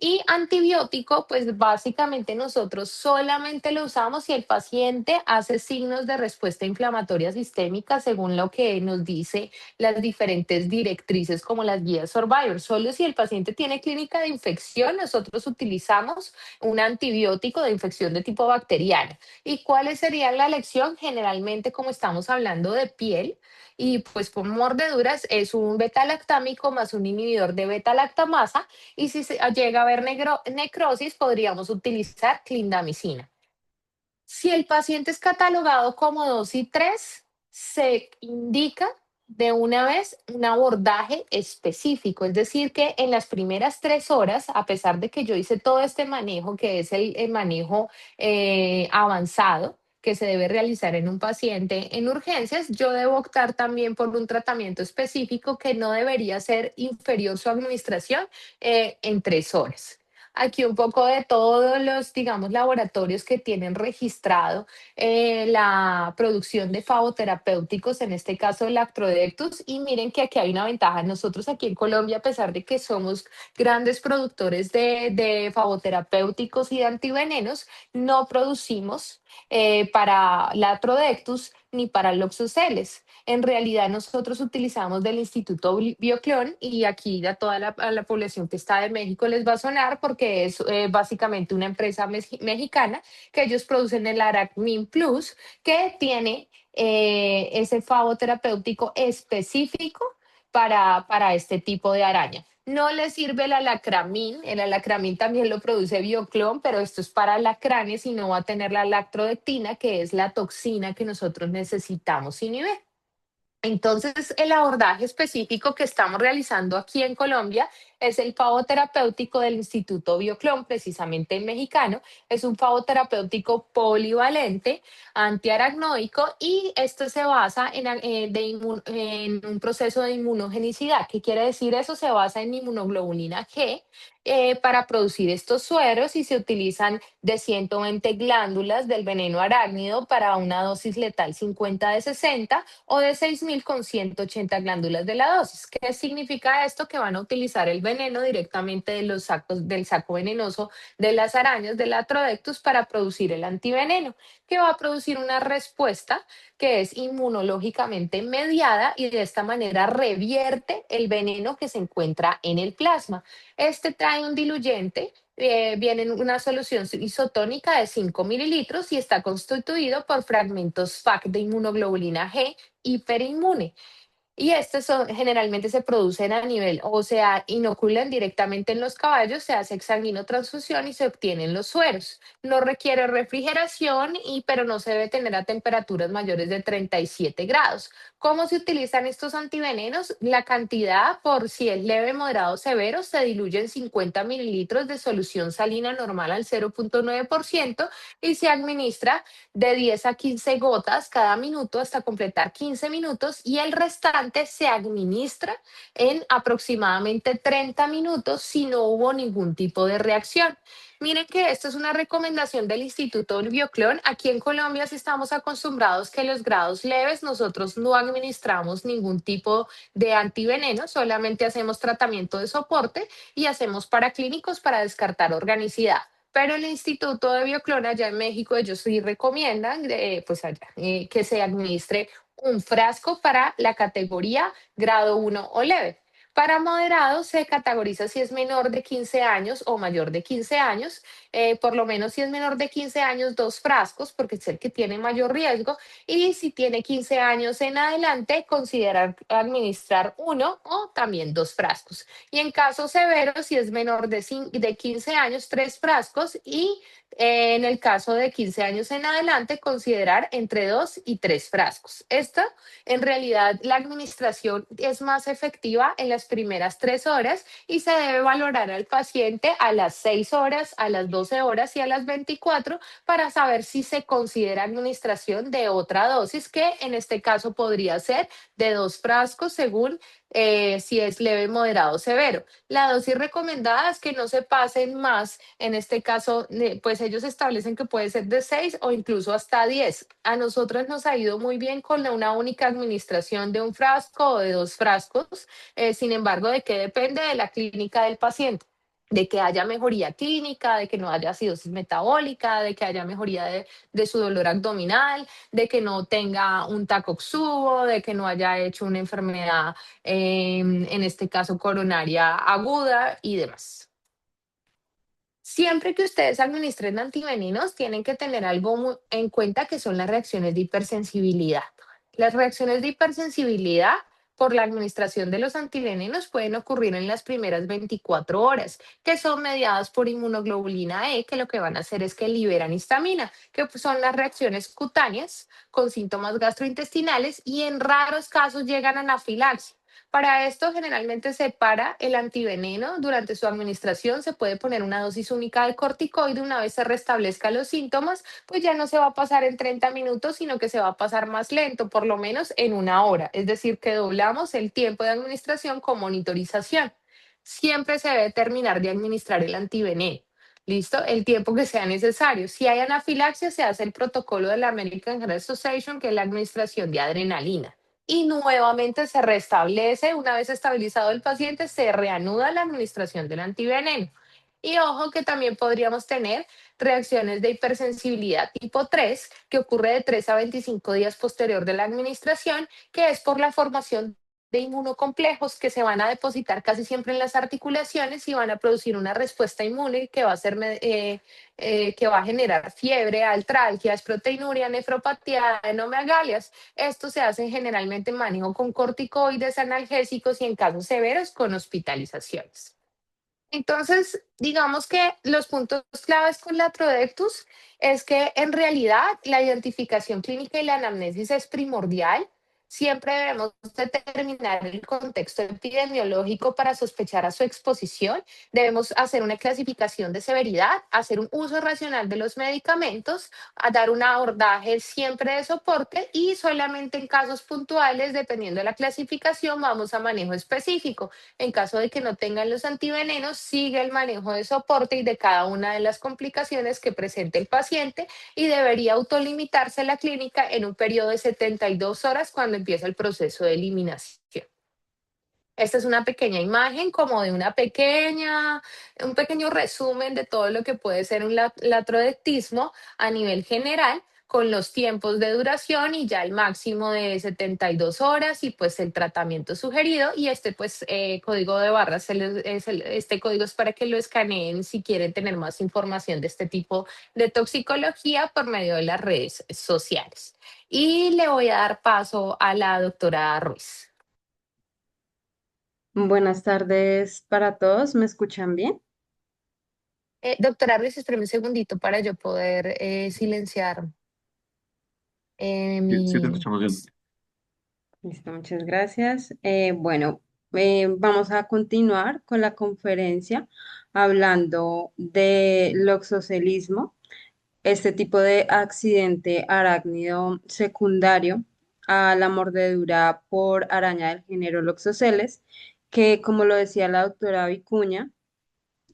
Y antibiótico, pues básicamente nosotros solamente lo usamos si el paciente hace signos de respuesta inflamatoria sistémica según lo que nos dice las diferentes directrices como las guías Survivor. Solo si el paciente tiene clínica de infección, nosotros utilizamos un antibiótico de infección de tipo bacteriano. ¿Y cuáles serían la elección? Generalmente, como estamos hablando de piel, y pues por mordeduras es un beta-lactámico más un inhibidor de beta-lactamasa y si se llega a haber necrosis, podríamos utilizar clindamicina. Si el paciente es catalogado como 2 y 3, se indica de una vez un abordaje específico, es decir, que en las primeras 3 horas, a pesar de que yo hice todo este manejo, que es el manejo avanzado, que se debe realizar en un paciente en urgencias, yo debo optar también por un tratamiento específico que no debería ser inferior su administración en 3 horas. Aquí un poco de todos los, digamos, laboratorios que tienen registrado la producción de favoterapéuticos, en este caso el Lactrodectus, y miren que aquí hay una ventaja. Nosotros aquí en Colombia, a pesar de que somos grandes productores de favoterapéuticos y de antivenenos, no producimos para Lactrodectus ni para Loxoceles. En realidad nosotros utilizamos del Instituto Bioclon y aquí a la población que está de México les va a sonar porque es básicamente una empresa mexicana que ellos producen el Aracmin Plus que tiene ese favo terapéutico específico para este tipo de araña. No le sirve el alacramín también lo produce Bioclon, pero esto es para alacranes y no va a tener la lactrodectina, que es la toxina que nosotros necesitamos inhibir. Entonces, el abordaje específico que estamos realizando aquí en Colombia es el pavo terapéutico del Instituto Bioclon, precisamente mexicano. Es un pavo terapéutico polivalente, antiaracnoico y esto se basa en un proceso de inmunogenicidad. ¿Qué quiere decir eso? Se basa en inmunoglobulina G para producir estos sueros y se utilizan de 120 glándulas del veneno arácnido para una dosis letal 50 de 60 o de 6.000 con 180 glándulas de la dosis. ¿Qué significa esto? Que van a utilizar el veneno directamente de los sacos, del saco venenoso de las arañas del Atrodectus para producir el antiveneno, que va a producir una respuesta que es inmunológicamente mediada y de esta manera revierte el veneno que se encuentra en el plasma. Este trae un diluyente viene en una solución isotónica de 5 mililitros y está constituido por fragmentos FAC de inmunoglobulina G hiperinmune. Y estos generalmente se producen a nivel, o sea, inoculan directamente en los caballos, se hace exsanguinotransfusión y se obtienen los sueros. No requiere refrigeración, pero no se debe tener a temperaturas mayores de 37 grados. ¿Cómo se utilizan estos antivenenos? La cantidad, por si es leve, moderado, severo, se diluye en 50 mililitros de solución salina normal al 0,9% y se administra de 10 a 15 gotas cada minuto hasta completar 15 minutos y el restante se administra en aproximadamente 30 minutos si no hubo ningún tipo de reacción. Miren que esto es una recomendación del Instituto Bioclon. Aquí en Colombia sí estamos acostumbrados que los grados leves nosotros no administramos ningún tipo de antiveneno, solamente hacemos tratamiento de soporte y hacemos paraclínicos para descartar organicidad. Pero el Instituto de Bioclon allá en México, ellos sí recomiendan pues allá, que se administre un frasco para la categoría grado 1 o leve. Para moderado se categoriza si es menor de 15 años o mayor de 15 años, por lo menos si es menor de 15 años, 2 frascos, porque es el que tiene mayor riesgo, y si tiene 15 años en adelante, considerar administrar uno o también 2 frascos. Y en caso severo, si es menor de 15 años, 3 frascos y en el caso de 15 años en adelante, considerar entre 2 y 3 frascos. Esta, en realidad, la administración es más efectiva en las primeras 3 horas y se debe valorar al paciente a las 6 horas, a las 12 horas y a las 24 para saber si se considera administración de otra dosis, que en este caso podría ser de 2 frascos según si es leve, moderado o severo. La dosis recomendada es que no se pasen más, en este caso, pues ellos establecen que puede ser de 6 o incluso hasta 10. A nosotros nos ha ido muy bien con una única administración de 1 frasco o de 2 frascos, sin embargo, ¿de qué depende? De la clínica del paciente, de que haya mejoría clínica, de que no haya acidosis metabólica, de que haya mejoría de su dolor abdominal, de que no tenga un tacoxubo, de que no haya hecho una enfermedad, en este caso coronaria aguda y demás. Siempre que ustedes administren antiveninos, tienen que tener algo en cuenta que son las reacciones de hipersensibilidad. Las reacciones de hipersensibilidad por la administración de los antivenenos pueden ocurrir en las primeras 24 horas, que son mediadas por inmunoglobulina E, que lo que van a hacer es que liberan histamina, que son las reacciones cutáneas con síntomas gastrointestinales y en raros casos llegan a anafilaxia. Para esto, generalmente se para el antiveneno. Durante su administración se puede poner una dosis única de corticoide. Una vez se restablezcan los síntomas, pues ya no se va a pasar en 30 minutos, sino que se va a pasar más lento, por lo menos en 1 hora. Es decir, que doblamos el tiempo de administración con monitorización. Siempre se debe terminar de administrar el antiveneno. ¿Listo? El tiempo que sea necesario. Si hay anafilaxia, se hace el protocolo de la American Heart Association, que es la administración de adrenalina, y nuevamente se restablece. Una vez estabilizado el paciente, se reanuda la administración del antiveneno. Y ojo que también podríamos tener reacciones de hipersensibilidad tipo 3, que ocurre de 3 a 25 días posterior de la administración, que es por la formación de inmunocomplejos que se van a depositar casi siempre en las articulaciones y van a producir una respuesta inmune que va a ser que va a generar fiebre, artralgias, proteinuria, nefropatía, adenomegalias. Esto se hace generalmente en manejo con corticoides, analgésicos y en casos severos con hospitalizaciones. Entonces, digamos que los puntos claves con la Trodectus es que en realidad la identificación clínica y la anamnesis es primordial. Siempre debemos determinar el contexto epidemiológico para sospechar a su exposición. Debemos hacer una clasificación de severidad, hacer un uso racional de los medicamentos, a dar un abordaje siempre de soporte y solamente en casos puntuales, dependiendo de la clasificación, vamos a manejo específico. En caso de que no tengan los antivenenos, sigue el manejo de soporte y de cada una de las complicaciones que presente el paciente y debería autolimitarse la clínica en un periodo de 72 horas cuando empieza el proceso de eliminación. Esta es una pequeña imagen como de un pequeño resumen de todo lo que puede ser un latrodectismo a nivel general, con los tiempos de duración y ya el máximo de 72 horas y pues el tratamiento sugerido. Y este pues código de barras, este código es para que lo escaneen si quieren tener más información de este tipo de toxicología por medio de las redes sociales. Y le voy a dar paso a la doctora Ruiz. Buenas tardes para todos. ¿Me escuchan bien? Doctora Ruiz, espérame un segundito para yo poder silenciar Sí, sí te mi... escuchamos bien. Listo, muchas gracias. Bueno, vamos a continuar con la conferencia hablando de loxocelismo, este tipo de accidente arácnido secundario a la mordedura por araña del género Loxoceles, que como lo decía la doctora Vicuña,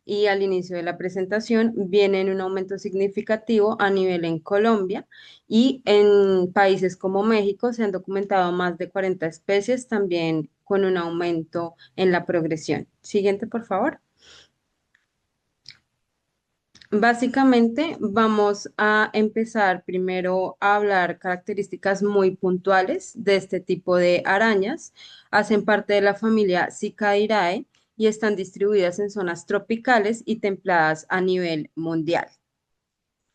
y al inicio de la presentación viene en un aumento significativo a nivel en Colombia y en países como México se han documentado más de 40 especies también con un aumento en la progresión. Siguiente, por favor. Básicamente, vamos a empezar primero a hablar características muy puntuales de este tipo de arañas. Hacen parte de la familia Cicairae y están distribuidas en zonas tropicales y templadas a nivel mundial.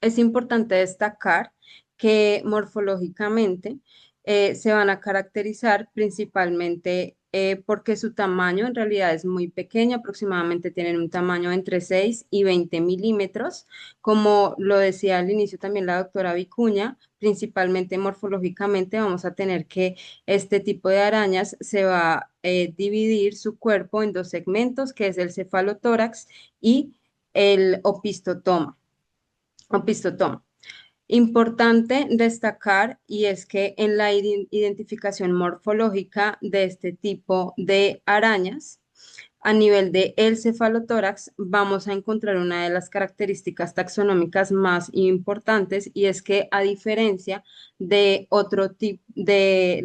Es importante destacar que morfológicamente se van a caracterizar principalmente porque su tamaño en realidad es muy pequeño, aproximadamente tienen un tamaño entre 6 y 20 milímetros. Como lo decía al inicio también la doctora Vicuña, principalmente morfológicamente vamos a tener que este tipo de arañas se va a dividir su cuerpo en dos segmentos, que es el cefalotórax y el opistotoma. Importante destacar y es que en la identificación morfológica de este tipo de arañas, a nivel de el cefalotórax, vamos a encontrar una de las características taxonómicas más importantes y es que a diferencia de otro tipo de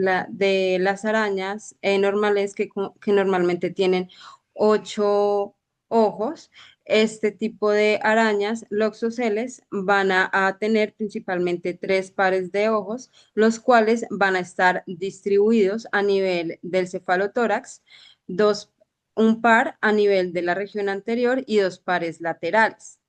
las arañas normales que normalmente tienen 8 ojos, este tipo de arañas, loxoceles, van a tener principalmente 3 pares de ojos, los cuales van a estar distribuidos a nivel del cefalotórax, dos, un par a nivel de la región anterior y 2 pares laterales.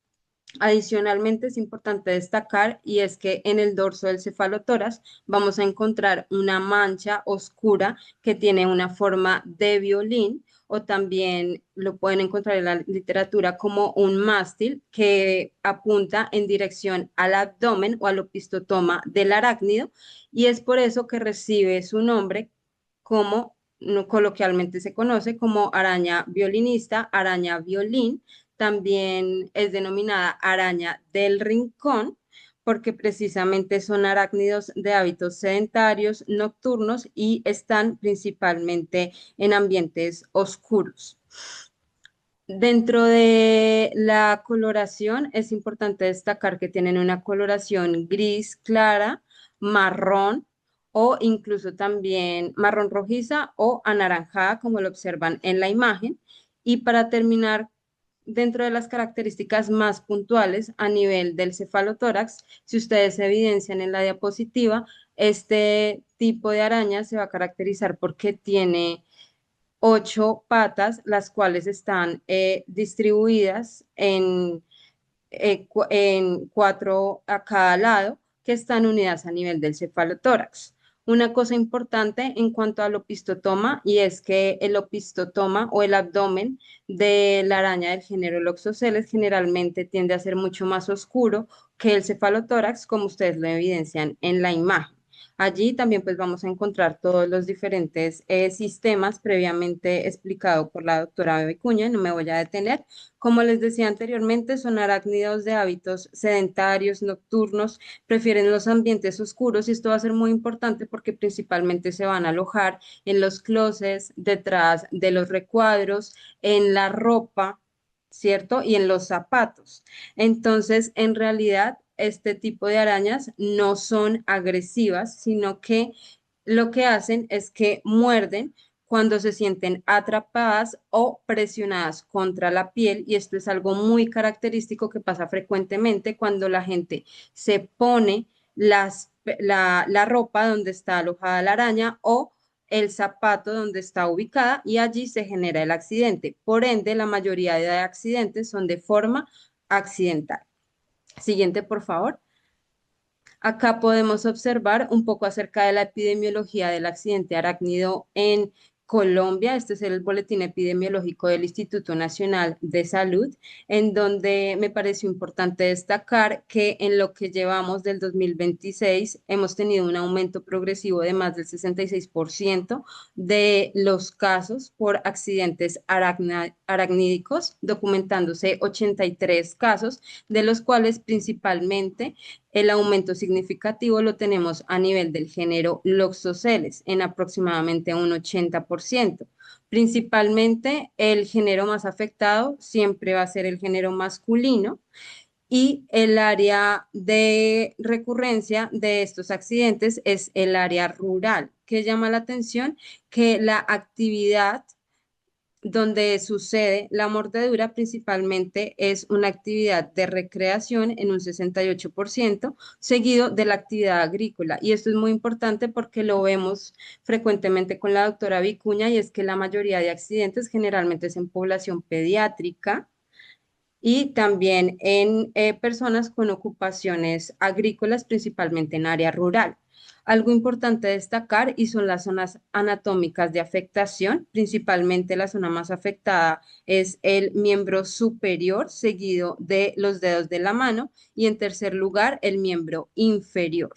Adicionalmente, es importante destacar y es que en el dorso del cefalotórax vamos a encontrar una mancha oscura que tiene una forma de violín o también lo pueden encontrar en la literatura como un mástil que apunta en dirección al abdomen o al opistotoma del arácnido y es por eso que recibe su nombre como coloquialmente se conoce como araña violinista, araña violín. También es denominada araña del rincón porque precisamente son arácnidos de hábitos sedentarios, nocturnos y están principalmente en ambientes oscuros. Dentro de la coloración es importante destacar que tienen una coloración gris clara, marrón o incluso también marrón rojiza o anaranjada, como lo observan en la imagen. Y para terminar, dentro de las características más puntuales a nivel del cefalotórax, si ustedes evidencian en la diapositiva, este tipo de araña se va a caracterizar porque tiene 8 patas, las cuales están distribuidas en 4 a cada lado, que están unidas a nivel del cefalotórax. Una cosa importante en cuanto al opistotoma y es que el opistotoma o el abdomen de la araña del género Loxoceles generalmente tiende a ser mucho más oscuro que el cefalotórax, como ustedes lo evidencian en la imagen. Allí también pues vamos a encontrar todos los diferentes sistemas previamente explicado por la doctora Vicuña, no me voy a detener. Como les decía anteriormente, son arácnidos de hábitos sedentarios, nocturnos, prefieren los ambientes oscuros y esto va a ser muy importante porque principalmente se van a alojar en los closets, detrás de los recuadros, en la ropa, ¿cierto? Y en los zapatos. Entonces, en realidad, este tipo de arañas no son agresivas, sino que lo que hacen es que muerden cuando se sienten atrapadas o presionadas contra la piel y esto es algo muy característico que pasa frecuentemente cuando la gente se pone la ropa donde está alojada la araña o el zapato donde está ubicada y allí se genera el accidente. Por ende, la mayoría de accidentes son de forma accidental. Siguiente, por favor. Acá podemos observar un poco acerca de la epidemiología del accidente arácnido en Colombia. Este es el boletín epidemiológico del Instituto Nacional de Salud, en donde me pareció importante destacar que en lo que llevamos del 2026 hemos tenido un aumento progresivo de más del 66% de los casos por accidentes arácnidicos, documentándose 83 casos, de los cuales principalmente el aumento significativo lo tenemos a nivel del género Loxoceles, en aproximadamente un 80%. Principalmente el género más afectado siempre va a ser el género masculino y el área de recurrencia de estos accidentes es el área rural, que llama la atención que la actividad donde sucede la mordedura principalmente es una actividad de recreación en un 68%, seguido de la actividad agrícola. Y esto es muy importante porque lo vemos frecuentemente con la doctora Vicuña y es que la mayoría de accidentes generalmente es en población pediátrica y también en personas con ocupaciones agrícolas, principalmente en área rural. Algo importante destacar y son las zonas anatómicas de afectación, principalmente la zona más afectada es el miembro superior, seguido de los dedos de la mano y en tercer lugar el miembro inferior.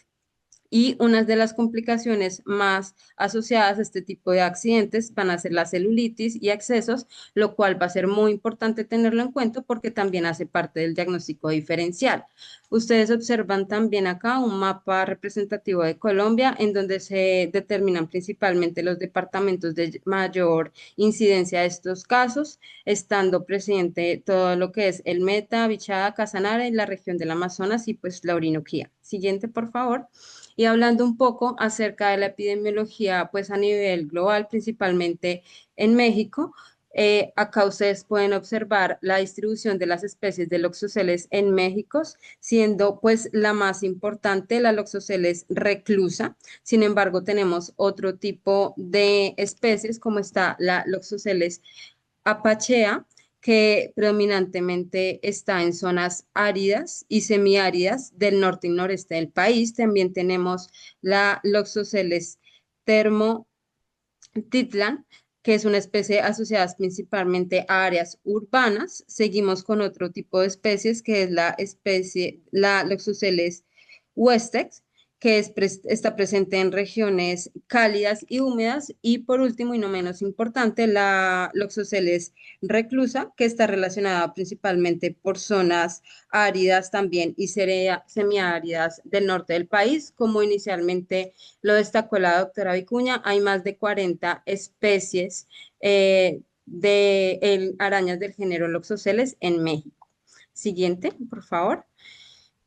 Y una de las complicaciones más asociadas a este tipo de accidentes van a ser la celulitis y excesos, lo cual va a ser muy importante tenerlo en cuenta porque también hace parte del diagnóstico diferencial. Ustedes observan también acá un mapa representativo de Colombia en donde se determinan principalmente los departamentos de mayor incidencia de estos casos, estando presente todo lo que es el Meta, Bichada, Casanare, la región del Amazonas y pues la Orinoquía. Siguiente, por favor. Y hablando un poco acerca de la epidemiología, pues a nivel global, principalmente en México, acá ustedes pueden observar la distribución de las especies de Loxoceles en México, siendo pues la más importante la Loxoceles reclusa. Sin embargo, tenemos otro tipo de especies como está la Loxoceles apachea, que predominantemente está en zonas áridas y semiáridas del norte y noreste del país. También tenemos la Loxoceles thermotitlan, que es una especie asociada principalmente a áreas urbanas. Seguimos con otro tipo de especies, que es la Loxoceles westex, que está presente en regiones cálidas y húmedas. Y por último, y no menos importante, la Loxoceles reclusa, que está relacionada principalmente por zonas áridas también y semiáridas del norte del país. Como inicialmente lo destacó la doctora Vicuña, hay más de 40 especies de arañas del género Loxoceles en México. Siguiente, por favor.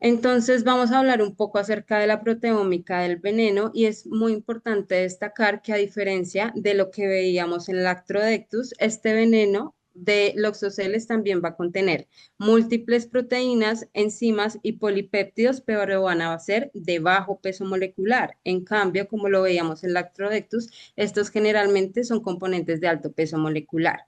Entonces vamos a hablar un poco acerca de la proteómica del veneno y es muy importante destacar que a diferencia de lo que veíamos en Lactrodectus, este veneno de Loxoceles también va a contener múltiples proteínas, enzimas y polipéptidos, pero van a ser de bajo peso molecular. En cambio, como lo veíamos en Lactrodectus, estos generalmente son componentes de alto peso molecular.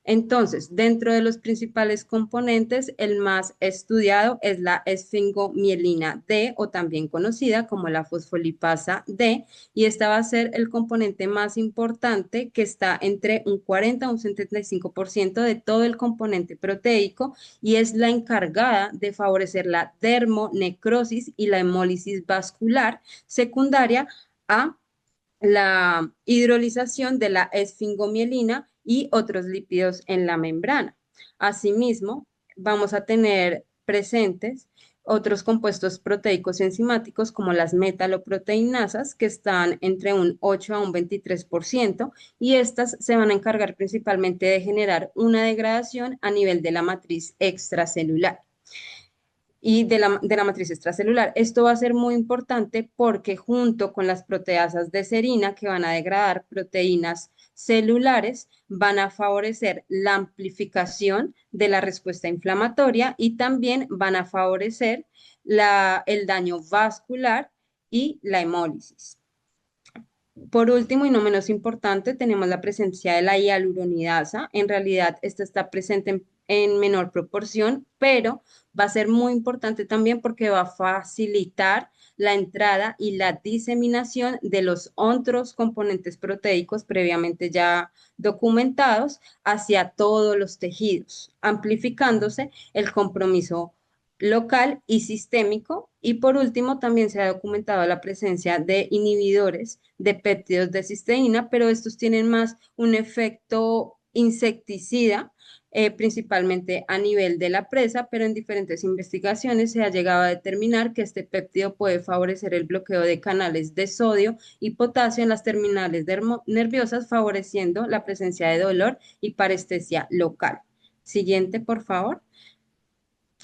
Entonces, dentro de los principales componentes, el más estudiado es la esfingomielina D, o también conocida como la fosfolipasa D, y esta va a ser el componente más importante, que está entre un 40 a un 75% de todo el componente proteico y es la encargada de favorecer la dermonecrosis y la hemólisis vascular secundaria a la hidrolización de la esfingomielina y otros lípidos en la membrana. Asimismo, vamos a tener presentes otros compuestos proteicos enzimáticos como las metaloproteinasas, que están entre un 8 a un 23%, y estas se van a encargar principalmente de generar una degradación a nivel de la matriz extracelular y de la matriz extracelular. Esto va a ser muy importante porque junto con las proteasas de serina que van a degradar proteínas celulares, van a favorecer la amplificación de la respuesta inflamatoria y también van a favorecer el daño vascular y la hemólisis. Por último, y no menos importante, tenemos la presencia de la hialuronidasa. En realidad, esta está presente en menor proporción, pero va a ser muy importante también porque va a facilitar la entrada y la diseminación de los otros componentes proteicos previamente ya documentados hacia todos los tejidos, amplificándose el compromiso local y sistémico. Y por último, también se ha documentado la presencia de inhibidores de péptidos de cisteína, pero estos tienen más un efecto insecticida, principalmente a nivel de la presa, pero en diferentes investigaciones se ha llegado a determinar que este péptido puede favorecer el bloqueo de canales de sodio y potasio en las terminales nerviosas, favoreciendo la presencia de dolor y parestesia local. Siguiente, por favor.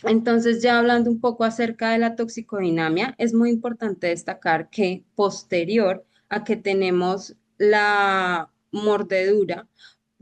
Entonces, ya hablando un poco acerca de la toxicodinamia, es muy importante destacar que posterior a que tenemos la mordedura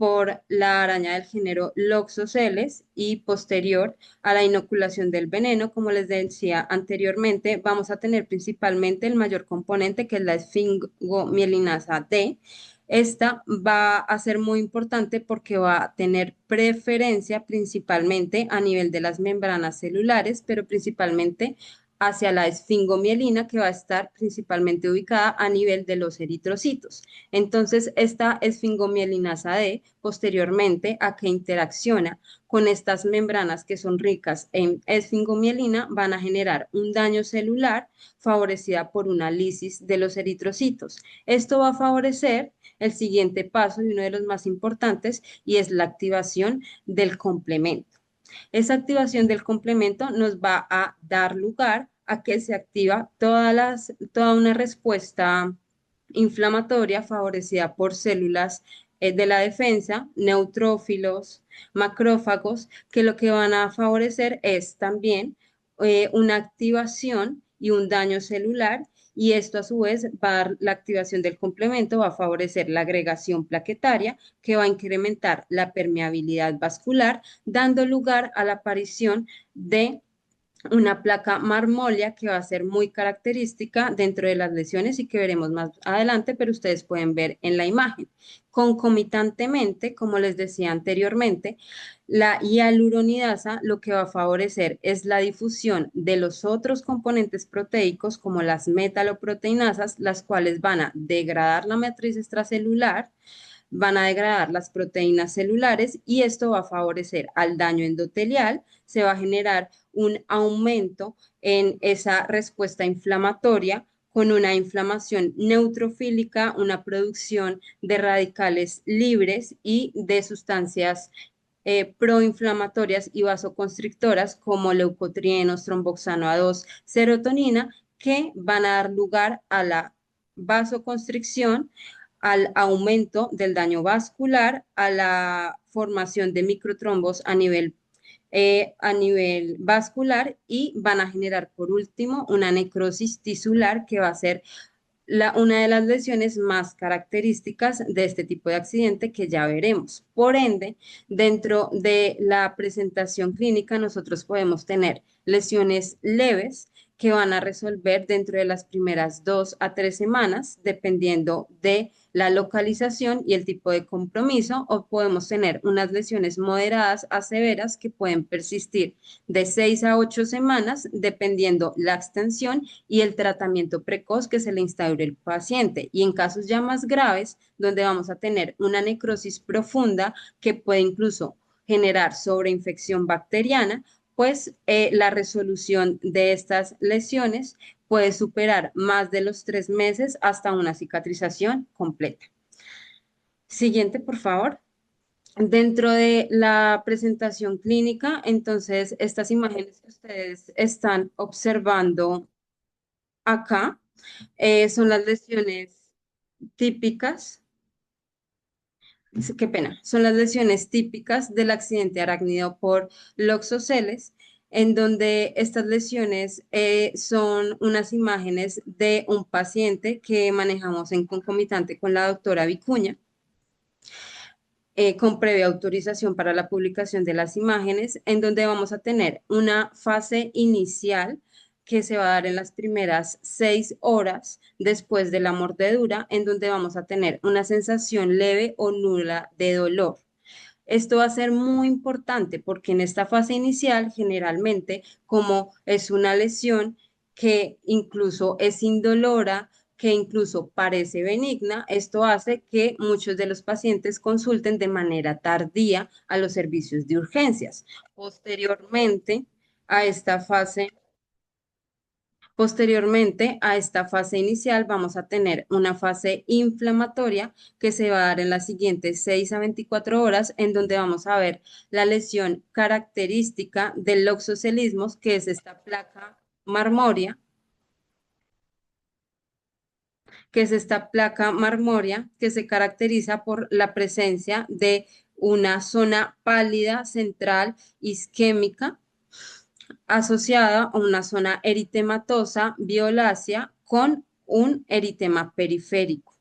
por la araña del género Loxosceles y posterior a la inoculación del veneno, como les decía anteriormente, vamos a tener principalmente el mayor componente que es la esfingomielinasa D. Esta va a ser muy importante porque va a tener preferencia principalmente a nivel de las membranas celulares, pero principalmente hacia la esfingomielina que va a estar principalmente ubicada a nivel de los eritrocitos. Entonces, esta esfingomielinasa D, posteriormente a que interacciona con estas membranas que son ricas en esfingomielina, van a generar un daño celular favorecida por una lisis de los eritrocitos. Esto va a favorecer el siguiente paso y uno de los más importantes y es la activación del complemento. Esa activación del complemento nos va a dar lugar a que se activa toda una respuesta inflamatoria favorecida por células de la defensa, neutrófilos, macrófagos, que lo que van a favorecer es también una activación y un daño celular y esto a su vez va a dar la activación del complemento, va a favorecer la agregación plaquetaria que va a incrementar la permeabilidad vascular, dando lugar a la aparición de una placa marmolia que va a ser muy característica dentro de las lesiones y que veremos más adelante, pero ustedes pueden ver en la imagen. Concomitantemente, como les decía anteriormente, la hialuronidasa lo que va a favorecer es la difusión de los otros componentes proteicos como las metaloproteinasas, las cuales van a degradar la matriz extracelular, van a degradar las proteínas celulares y esto va a favorecer al daño endotelial, se va a generar un aumento en esa respuesta inflamatoria con una inflamación neutrofílica, una producción de radicales libres y de sustancias proinflamatorias y vasoconstrictoras como leucotrienos, tromboxano A2, serotonina, que van a dar lugar a la vasoconstricción, al aumento del daño vascular, a la formación de microtrombos a nivel vascular y van a generar por último una necrosis tisular que va a ser una de las lesiones más características de este tipo de accidente que ya veremos. Por ende, dentro de la presentación clínica, nosotros podemos tener lesiones leves que van a resolver dentro de las primeras 2 a 3 semanas, dependiendo de la localización y el tipo de compromiso, o podemos tener unas lesiones moderadas a severas que pueden persistir de 6 a 8 semanas, dependiendo la extensión y el tratamiento precoz que se le instaure al paciente. Y en casos ya más graves, donde vamos a tener una necrosis profunda que puede incluso generar sobreinfección bacteriana, pues la resolución de estas lesiones puede superar más de los 3 meses hasta una cicatrización completa. Siguiente, por favor. Dentro de la presentación clínica, entonces, estas imágenes que ustedes están observando acá son las lesiones típicas, qué pena, son las lesiones típicas del accidente arácnido por loxoceles, en donde estas lesiones son unas imágenes de un paciente que manejamos en concomitante con la doctora Vicuña con previa autorización para la publicación de las imágenes, en donde vamos a tener una fase inicial que se va a dar en las primeras 6 horas después de la mordedura, en donde vamos a tener una sensación leve o nula de dolor. Esto va a ser muy importante porque en esta fase inicial, generalmente, como es una lesión que incluso es indolora, que incluso parece benigna, esto hace que muchos de los pacientes consulten de manera tardía a los servicios de urgencias. Posteriormente a esta fase Posteriormente a esta fase inicial vamos a tener una fase inflamatoria que se va a dar en las siguientes 6 a 24 horas, en donde vamos a ver la lesión característica del loxocelismo, que es esta placa marmórea, que se caracteriza por la presencia de una zona pálida central isquémica asociada a una zona eritematosa violácea con un eritema periférico.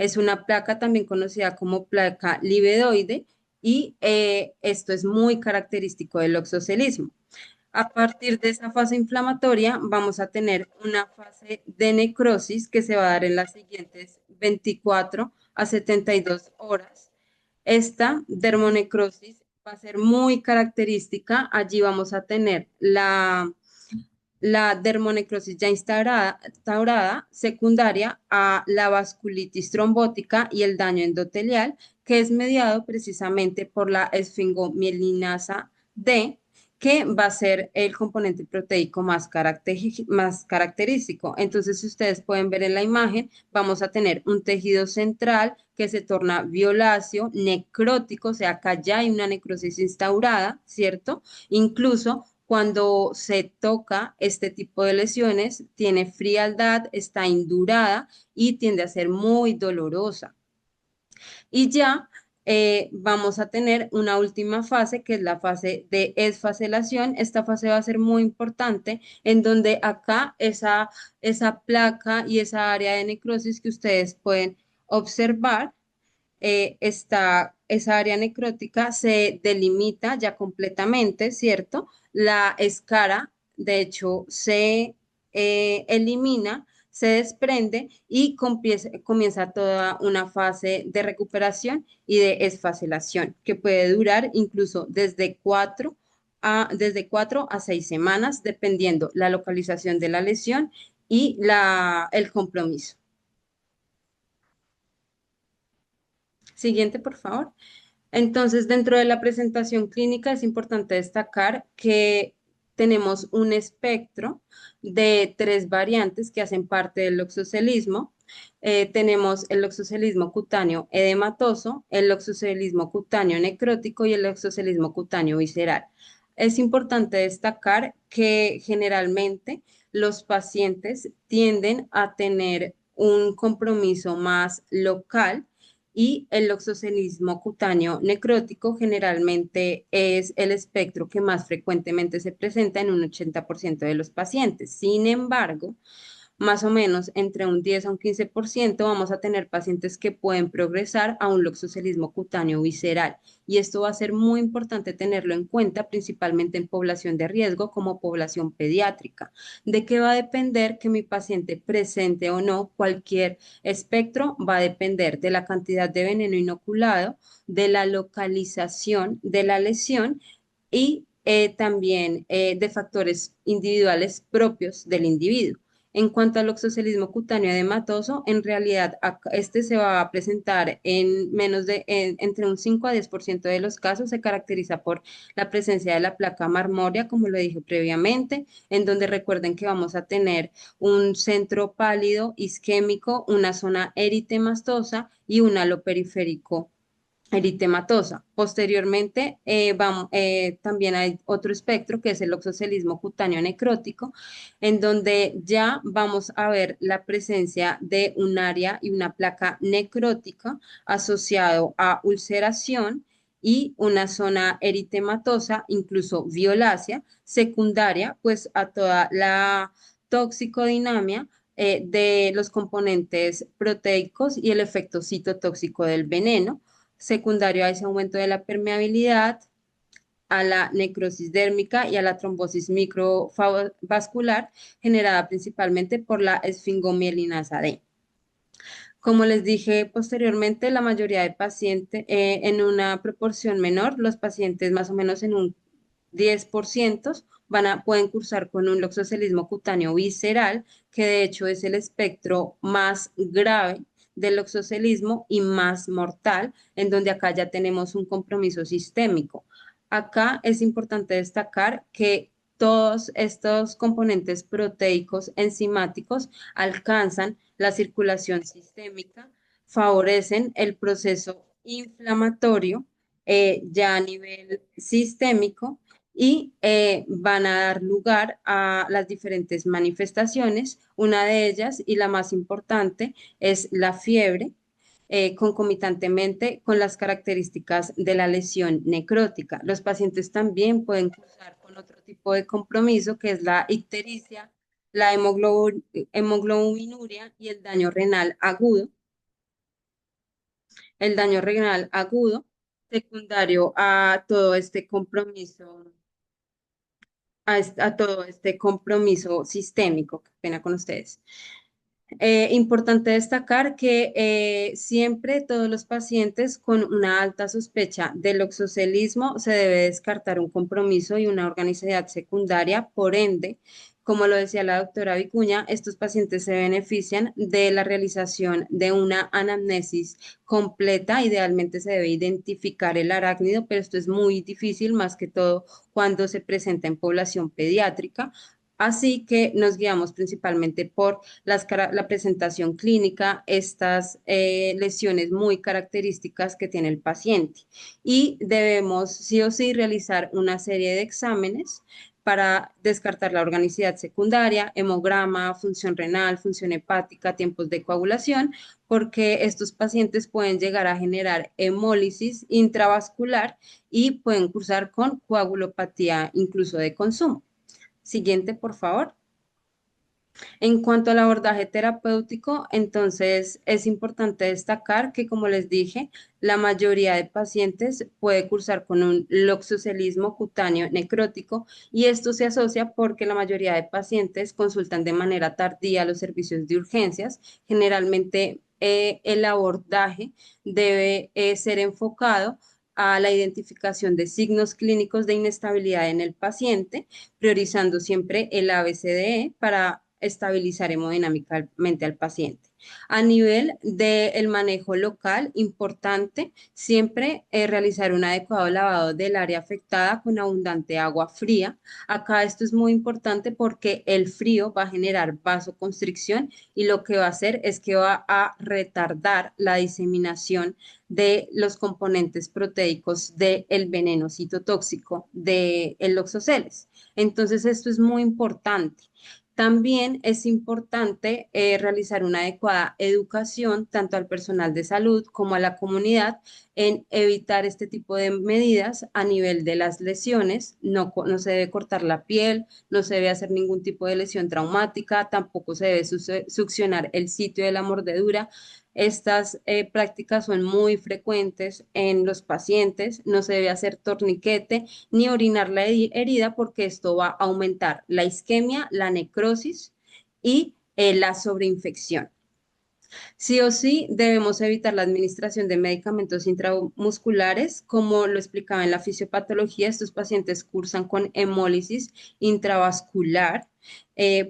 Es una placa también conocida como placa livedoide y esto es muy característico del oxocelismo. A partir de esa fase inflamatoria, vamos a tener una fase de necrosis que se va a dar en las siguientes 24 a 72 horas. Esta dermonecrosis va a ser muy característica. Allí vamos a tener la dermonecrosis ya instaurada, secundaria a la vasculitis trombótica y el daño endotelial, que es mediado precisamente por la esfingomielinasa D, que va a ser el componente proteico más característico. Entonces, si ustedes pueden ver en la imagen, vamos a tener un tejido central que se torna violáceo, necrótico, o sea, acá ya hay una necrosis instaurada, ¿cierto? Incluso cuando se toca este tipo de lesiones, tiene frialdad, está indurada y tiende a ser muy dolorosa. Y ya vamos a tener una última fase, que es la fase de esfacelación. Esta fase va a ser muy importante, en donde acá esa placa y esa área de necrosis que ustedes pueden observar, esa área necrótica se delimita ya completamente, ¿cierto? La escara, de hecho, se elimina, se desprende y comienza toda una fase de recuperación y de esfacelación que puede durar incluso desde 4 a 6 semanas, dependiendo la localización de la lesión y el compromiso. Siguiente, por favor. Entonces, dentro de la presentación clínica es importante destacar que tenemos un espectro de 3 variantes que hacen parte del loxocelismo. Tenemos el loxocelismo cutáneo edematoso, el loxocelismo cutáneo necrótico y el loxocelismo cutáneo visceral. Es importante destacar que generalmente los pacientes tienden a tener un compromiso más local y el loxocelismo cutáneo necrótico generalmente es el espectro que más frecuentemente se presenta en un 80% de los pacientes. Sin embargo, más o menos entre un 10 a un 15% vamos a tener pacientes que pueden progresar a un loxocelismo cutáneo visceral. Y esto va a ser muy importante tenerlo en cuenta, principalmente en población de riesgo como población pediátrica. ¿De qué va a depender que mi paciente presente o no cualquier espectro? Va a depender de la cantidad de veneno inoculado, de la localización de la lesión y también de factores individuales propios del individuo. En cuanto al oxocelismo cutáneo edematoso, en realidad este se va a presentar en entre un 5 a 10% de los casos. Se caracteriza por la presencia de la placa marmórea, como lo dije previamente, en donde recuerden que vamos a tener un centro pálido isquémico, una zona eritemastosa y un halo periférico eritematosa. Posteriormente, también hay otro espectro que es el oxocelismo cutáneo necrótico, en donde ya vamos a ver la presencia de un área y una placa necrótica asociado a ulceración y una zona eritematosa, incluso violácea, secundaria, pues a toda la toxicodinamia de los componentes proteicos y el efecto citotóxico del veneno, secundario a ese aumento de la permeabilidad, a la necrosis dérmica y a la trombosis microvascular generada principalmente por la esfingomielinasa D. Como les dije posteriormente, la mayoría de pacientes, en una proporción menor, los pacientes más o menos en un 10% pueden cursar con un loxocelismo cutáneo visceral, que de hecho es el espectro más grave del loxocelismo y más mortal, en donde acá ya tenemos un compromiso sistémico. Acá es importante destacar que todos estos componentes proteicos enzimáticos alcanzan la circulación sistémica, favorecen el proceso inflamatorio ya a nivel sistémico y van a dar lugar a las diferentes manifestaciones. Una de ellas y la más importante es la fiebre, concomitantemente con las características de la lesión necrótica. Los pacientes también pueden cursar con otro tipo de compromiso, que es la ictericia, la hemoglobinuria y el daño renal agudo. el daño renal agudo, secundario a todo este compromiso, a todo este compromiso sistémico. Qué pena con ustedes. Importante destacar que siempre todos los pacientes con una alta sospecha del oxocelismo se debe descartar un compromiso y una organicidad secundaria. Por ende, como lo decía la doctora Vicuña, estos pacientes se benefician de la realización de una anamnesis completa. Idealmente se debe identificar el arácnido, pero esto es muy difícil, más que todo cuando se presenta en población pediátrica. Así que nos guiamos principalmente por la presentación clínica, estas lesiones muy características que tiene el paciente. Y debemos sí o sí realizar una serie de exámenes para descartar la organicidad secundaria, hemograma, función renal, función hepática, tiempos de coagulación, porque estos pacientes pueden llegar a generar hemólisis intravascular y pueden cursar con coagulopatía incluso de consumo. Siguiente, por favor. En cuanto al abordaje terapéutico, entonces es importante destacar que, como les dije, la mayoría de pacientes puede cursar con un loxocelismo cutáneo necrótico y esto se asocia porque la mayoría de pacientes consultan de manera tardía los servicios de urgencias. Generalmente el abordaje debe ser enfocado a la identificación de signos clínicos de inestabilidad en el paciente, priorizando siempre el ABCDE para estabilizar hemodinámicamente al paciente. A nivel del manejo local, importante siempre realizar un adecuado lavado del área afectada con abundante agua fría. Acá esto es muy importante porque el frío va a generar vasoconstricción y lo que va a hacer es que va a retardar la diseminación de los componentes proteicos del veneno citotóxico del Loxoceles. Entonces, esto es muy importante. También es importante realizar una adecuada educación tanto al personal de salud como a la comunidad en evitar este tipo de medidas a nivel de las lesiones. No, no se debe cortar la piel, no se debe hacer ningún tipo de lesión traumática, tampoco se debe succionar el sitio de la mordedura. Estas prácticas son muy frecuentes en los pacientes. No se debe hacer torniquete ni orinar la herida porque esto va a aumentar la isquemia, la necrosis y la sobreinfección. Sí o sí debemos evitar la administración de medicamentos intramusculares. Como lo explicaba en la fisiopatología, estos pacientes cursan con hemólisis intravascular.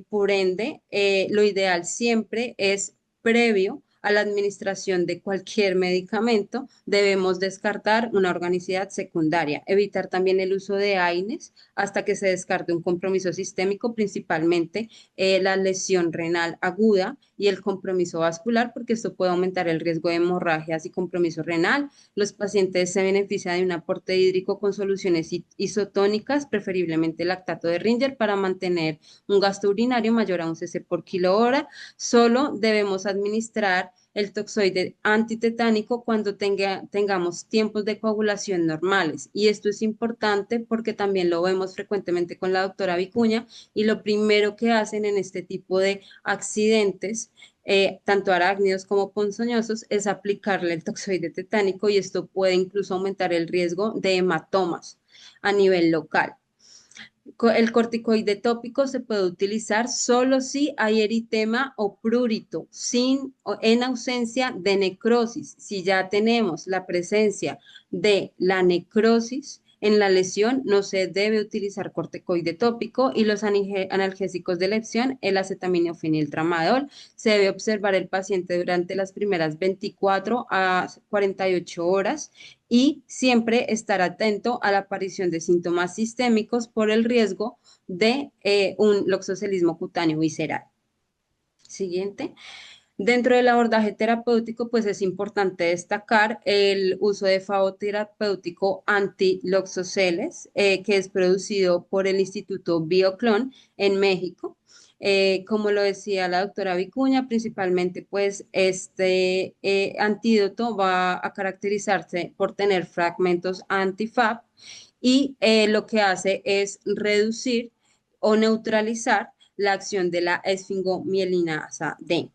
Por ende, lo ideal siempre es previo a la administración de cualquier medicamento, debemos descartar una organicidad secundaria, evitar también el uso de AINES hasta que se descarte un compromiso sistémico, principalmente la lesión renal aguda y el compromiso vascular, porque esto puede aumentar el riesgo de hemorragias y compromiso renal. Los pacientes se benefician de un aporte hídrico con soluciones isotónicas, preferiblemente lactato de Ringer, para mantener un gasto urinario mayor a un cc por kilo hora. Solo debemos administrar el toxoide antitetánico cuando tengamos tiempos de coagulación normales. Y esto es importante porque también lo vemos frecuentemente con la doctora Vicuña y lo primero que hacen en este tipo de accidentes, tanto arácnidos como ponzoñosos, es aplicarle el toxoide tetánico y esto puede incluso aumentar el riesgo de hematomas a nivel local. El corticoide tópico se puede utilizar solo si hay eritema o prurito, en ausencia de necrosis. Si ya tenemos la presencia de la necrosis en la lesión, no se debe utilizar corticoide tópico y los analgésicos de elección, el acetaminofén tramadol. Se debe observar el paciente durante las primeras 24 a 48 horas y siempre estar atento a la aparición de síntomas sistémicos por el riesgo de un loxocelismo cutáneo visceral. Siguiente. Dentro del abordaje terapéutico, pues es importante destacar el uso de fagoterapéutico anti-loxoceles, que es producido por el Instituto Bioclon en México. Como lo decía la doctora Vicuña, principalmente pues este antídoto va a caracterizarse por tener fragmentos anti-FAP y lo que hace es reducir o neutralizar la acción de la esfingomielinasa D.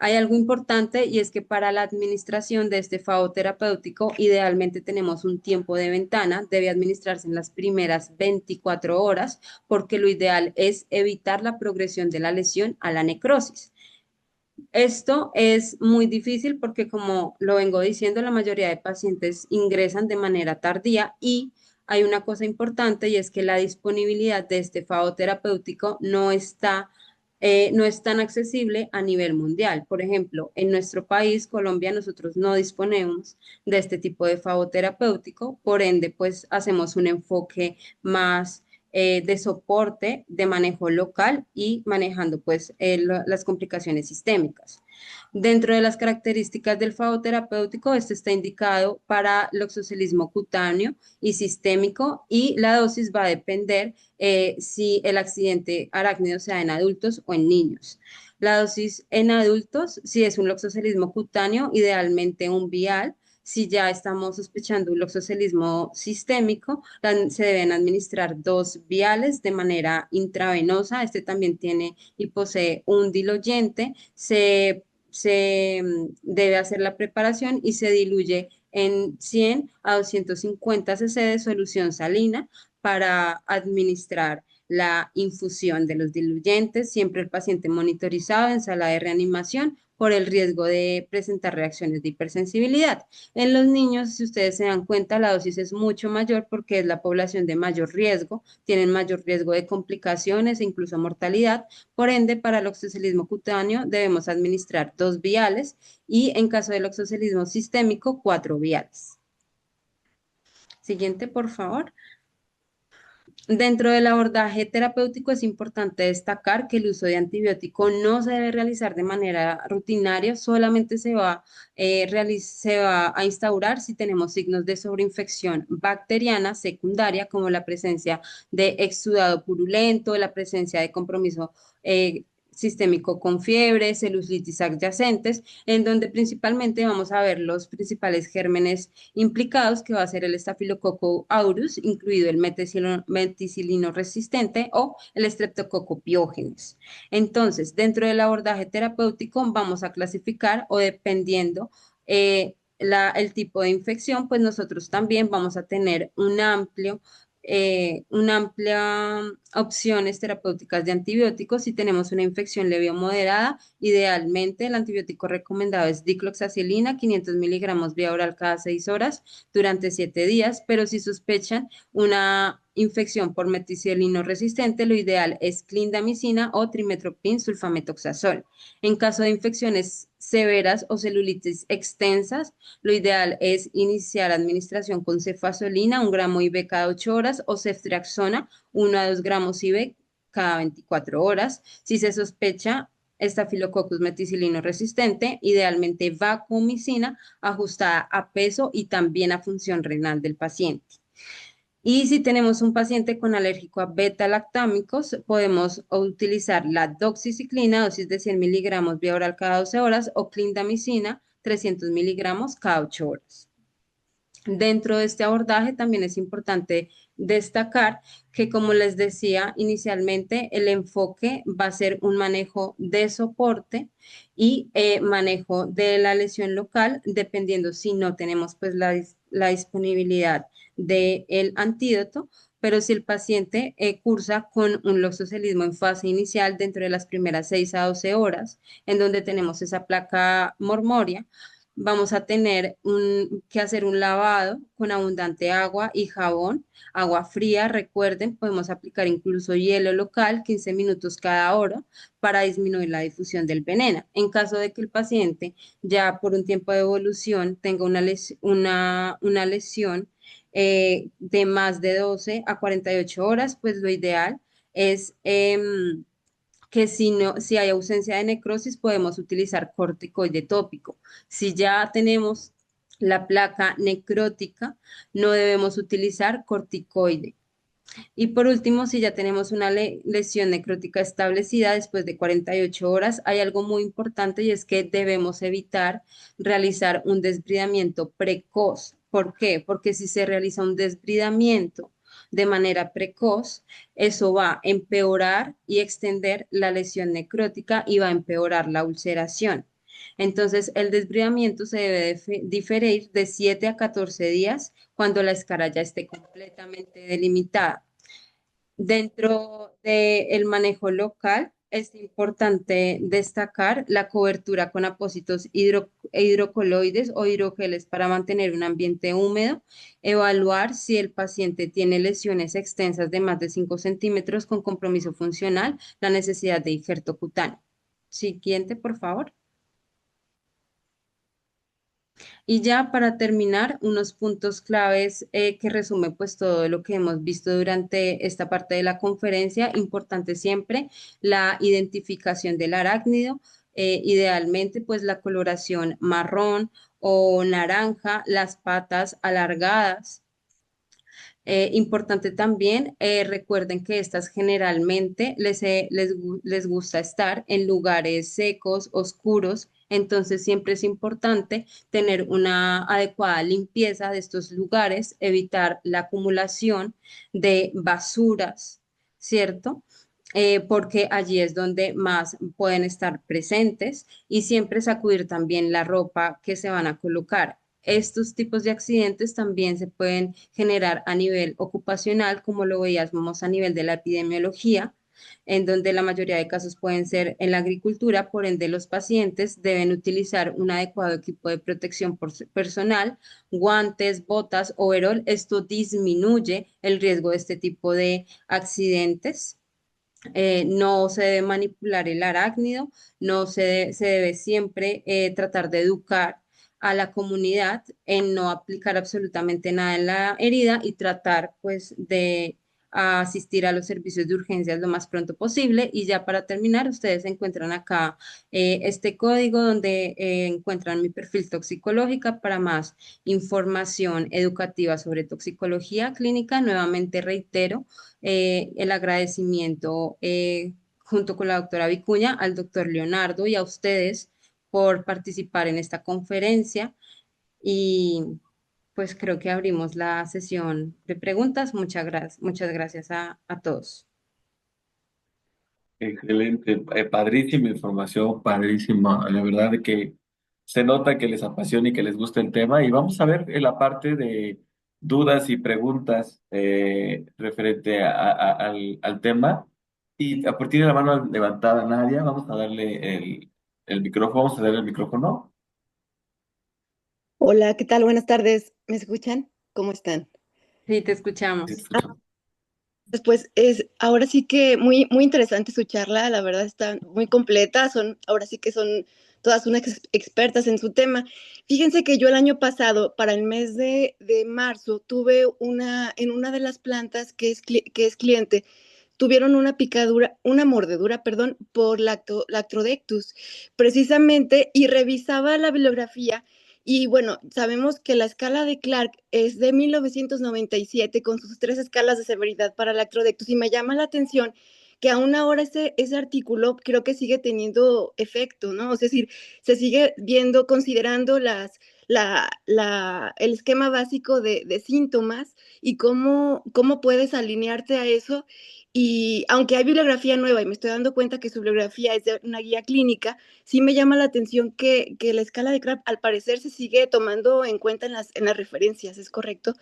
Hay algo importante y es que para la administración de este FAO terapéutico, idealmente tenemos un tiempo de ventana, debe administrarse en las primeras 24 horas, porque lo ideal es evitar la progresión de la lesión a la necrosis. Esto es muy difícil porque, como lo vengo diciendo, la mayoría de pacientes ingresan de manera tardía y hay una cosa importante y es que la disponibilidad de este FAO terapéutico no es tan accesible a nivel mundial. Por ejemplo, en nuestro país, Colombia, nosotros no disponemos de este tipo de FAO terapéutico, por ende, pues hacemos un enfoque más de soporte, de manejo local y manejando pues las complicaciones sistémicas. Dentro de las características del fagoterapéutico, este está indicado para loxocelismo cutáneo y sistémico y la dosis va a depender si el accidente arácnido sea en adultos o en niños. La dosis en adultos, si es un loxocelismo cutáneo, idealmente un vial. Si ya estamos sospechando un loxocelismo sistémico, se deben administrar dos viales de manera intravenosa. Este también tiene y posee un diluyente. Debe hacer la preparación y se diluye en 100 a 250 cc de solución salina para administrar la infusión de los diluyentes, siempre el paciente monitorizado en sala de reanimación por el riesgo de presentar reacciones de hipersensibilidad. En los niños, si ustedes se dan cuenta, la dosis es mucho mayor porque es la población de mayor riesgo, tienen mayor riesgo de complicaciones e incluso mortalidad. Por ende, para el oxocelismo cutáneo debemos administrar dos viales y en caso del oxocelismo sistémico, cuatro viales. Siguiente, por favor. Dentro del abordaje terapéutico es importante destacar que el uso de antibiótico no se debe realizar de manera rutinaria, solamente se va a instaurar si tenemos signos de sobreinfección bacteriana secundaria, como la presencia de exudado purulento, la presencia de compromiso sistémico con fiebre, celulitis adyacentes, en donde principalmente vamos a ver los principales gérmenes implicados, que va a ser el estafilococo aureus, incluido el meticilino resistente o el streptococo piógenes. Entonces, dentro del abordaje terapéutico vamos a clasificar o dependiendo el tipo de infección, pues nosotros también vamos a tener una amplia opciones terapéuticas de antibióticos. Si tenemos una infección leve o moderada, idealmente el antibiótico recomendado es dicloxacilina, 500 miligramos vía oral cada 6 horas durante 7 días, pero si sospechan una infección por meticilino resistente, lo ideal es clindamicina o trimetoprim sulfametoxazol. En caso de infecciones severas o celulitis extensas, lo ideal es iniciar administración con cefazolina, 1 gramo IV cada 8 horas, o ceftriaxona, 1 a 2 gramos IV cada 24 horas. Si se sospecha Staphylococcus meticilino resistente, idealmente vancomicina ajustada a peso y también a función renal del paciente. Y si tenemos un paciente con alérgico a beta-lactámicos, podemos utilizar la doxiciclina, dosis de 100 miligramos vía oral cada 12 horas, o clindamicina, 300 miligramos cada 8 horas. Dentro de este abordaje también es importante destacar que, como les decía inicialmente, el enfoque va a ser un manejo de soporte y manejo de la lesión local, dependiendo si no tenemos pues la disponibilidad del antídoto, pero si el paciente cursa con un loxocelismo en fase inicial dentro de las primeras 6 a 12 horas, en donde tenemos esa placa mormoria, vamos a tener que hacer un lavado con abundante agua y jabón, agua fría. Recuerden, podemos aplicar incluso hielo local, 15 minutos cada hora, para disminuir la difusión del veneno. En caso de que el paciente ya por un tiempo de evolución tenga una lesión de más de 12 a 48 horas, pues lo ideal es que si hay ausencia de necrosis, podemos utilizar corticoide tópico. Si ya tenemos la placa necrótica, no debemos utilizar corticoide. Y por último, si ya tenemos una lesión necrótica establecida después de 48 horas, hay algo muy importante y es que debemos evitar realizar un desbridamiento precoz. ¿Por qué? Porque si se realiza un desbridamiento de manera precoz, eso va a empeorar y extender la lesión necrótica y va a empeorar la ulceración. Entonces, el desbridamiento se debe diferir de 7 a 14 días cuando la escara ya esté completamente delimitada. Dentro del manejo local, es importante destacar la cobertura con apósitos hidrocoloides o hidrogeles para mantener un ambiente húmedo, evaluar si el paciente tiene lesiones extensas de más de 5 centímetros con compromiso funcional, la necesidad de injerto cutáneo. Siguiente, por favor. Y ya para terminar, unos puntos claves que resume pues todo lo que hemos visto durante esta parte de la conferencia. Importante siempre la identificación del arácnido, idealmente pues la coloración marrón o naranja, las patas alargadas. Importante también, recuerden que estas generalmente les gusta estar en lugares secos, oscuros, entonces siempre es importante tener una adecuada limpieza de estos lugares, evitar la acumulación de basuras, ¿cierto? Porque allí es donde más pueden estar presentes y siempre sacudir también la ropa que se van a colocar. Estos tipos de accidentes también se pueden generar a nivel ocupacional, como lo veíamos a nivel de la epidemiología, en donde la mayoría de casos pueden ser en la agricultura, por ende los pacientes deben utilizar un adecuado equipo de protección personal, guantes, botas, overol. Esto disminuye el riesgo de este tipo de accidentes. No se debe manipular el arácnido, se debe siempre tratar de educar a la comunidad en no aplicar absolutamente nada en la herida y tratar pues de asistir a los servicios de urgencias lo más pronto posible. Y ya para terminar, ustedes encuentran acá este código donde encuentran mi perfil toxicológica para más información educativa sobre toxicología clínica. Nuevamente reitero el agradecimiento junto con la doctora Vicuña, al doctor Leonardo y a ustedes por participar en esta conferencia. Y pues creo que abrimos la sesión de preguntas. Muchas gracias a todos. Excelente, padrísima información, padrísima. La verdad de que se nota que les apasiona y que les gusta el tema. Y vamos a ver en la parte de dudas y preguntas referente al tema. Y a partir de la mano levantada, Nadia, vamos a darle el micrófono, vamos a darle el micrófono. Hola, ¿qué tal? Buenas tardes. ¿Me escuchan? ¿Cómo están? Sí, te Sí, te escuchamos. escuchamos. Después es ahora sí que muy interesante su charla, la verdad está muy completa, ahora sí que son todas unas expertas en su tema. Fíjense que yo el año pasado, para el mes de marzo, tuve en una de las plantas que es cliente, tuvieron una picadura, una mordedura, perdón, por Lactrodectus, precisamente, y revisaba la bibliografía. Y bueno, sabemos que la escala de Clark es de 1997 con sus 3 escalas de severidad para Lactrodectus y me llama la atención que aún ahora ese artículo creo que sigue teniendo efecto, ¿no? Es decir, se sigue viendo, considerando el esquema básico de síntomas y cómo puedes alinearte a eso. Y aunque hay bibliografía nueva y me estoy dando cuenta que su bibliografía es de una guía clínica, sí me llama la atención que la escala de Kraft al parecer se sigue tomando en cuenta en las referencias, ¿es correcto?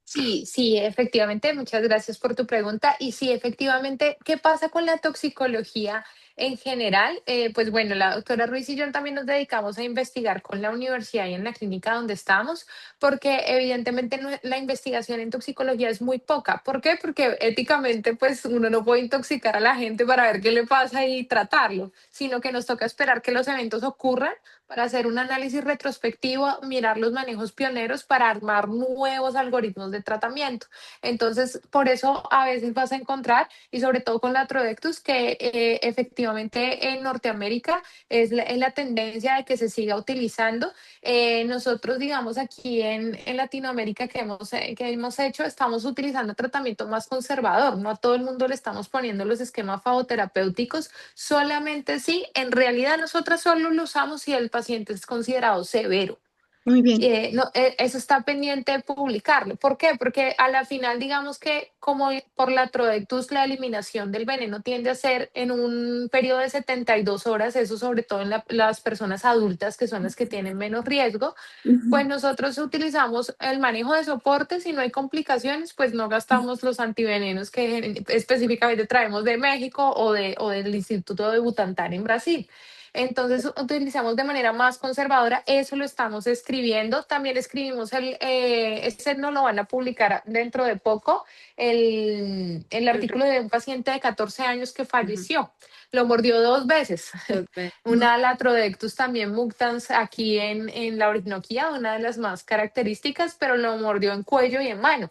Sí, sí, efectivamente, muchas gracias por tu pregunta. Y sí, efectivamente, ¿qué pasa con la toxicología en general? Pues bueno, la doctora Ruiz y yo también nos dedicamos a investigar con la universidad y en la clínica donde estamos, porque evidentemente la investigación en toxicología es muy poca. ¿Por qué? Porque éticamente, pues uno no puede intoxicar a la gente para ver qué le pasa y tratarlo, sino que nos toca esperar que los eventos ocurran para hacer un análisis retrospectivo, mirar los manejos pioneros para armar nuevos algoritmos de tratamiento. Entonces, por eso a veces vas a encontrar, y sobre todo con la Trodectus, que efectivamente en Norteamérica es la tendencia de que se siga utilizando. Nosotros, digamos, aquí en Latinoamérica que hemos hecho, estamos utilizando tratamiento más conservador. No a todo el mundo le estamos poniendo los esquemas fagoterapéuticos, solamente si en realidad nosotras solo lo usamos si el paciente es considerado severo. Muy bien. No, eso está pendiente de publicarlo. ¿Por qué? Porque a la final, digamos que como por la Trodectus, la eliminación del veneno tiende a ser en un periodo de 72 horas, eso sobre todo en las personas adultas, que son las que tienen menos riesgo, Ujú. pues nosotros utilizamos el manejo de soporte. Si no hay complicaciones, pues no gastamos los antivenenos que específicamente traemos de México o del Instituto de Butantan en Brasil. Entonces utilizamos de manera más conservadora, eso lo estamos escribiendo. También escribimos este no lo van a publicar dentro de poco, el Otro. artículo de un paciente de 14 años que Ujú. falleció. Lo mordió 2 veces. Dos veces. Una Latrodectus también muctans aquí en la Orinoquía, una de las más características, pero lo mordió en cuello y en mano.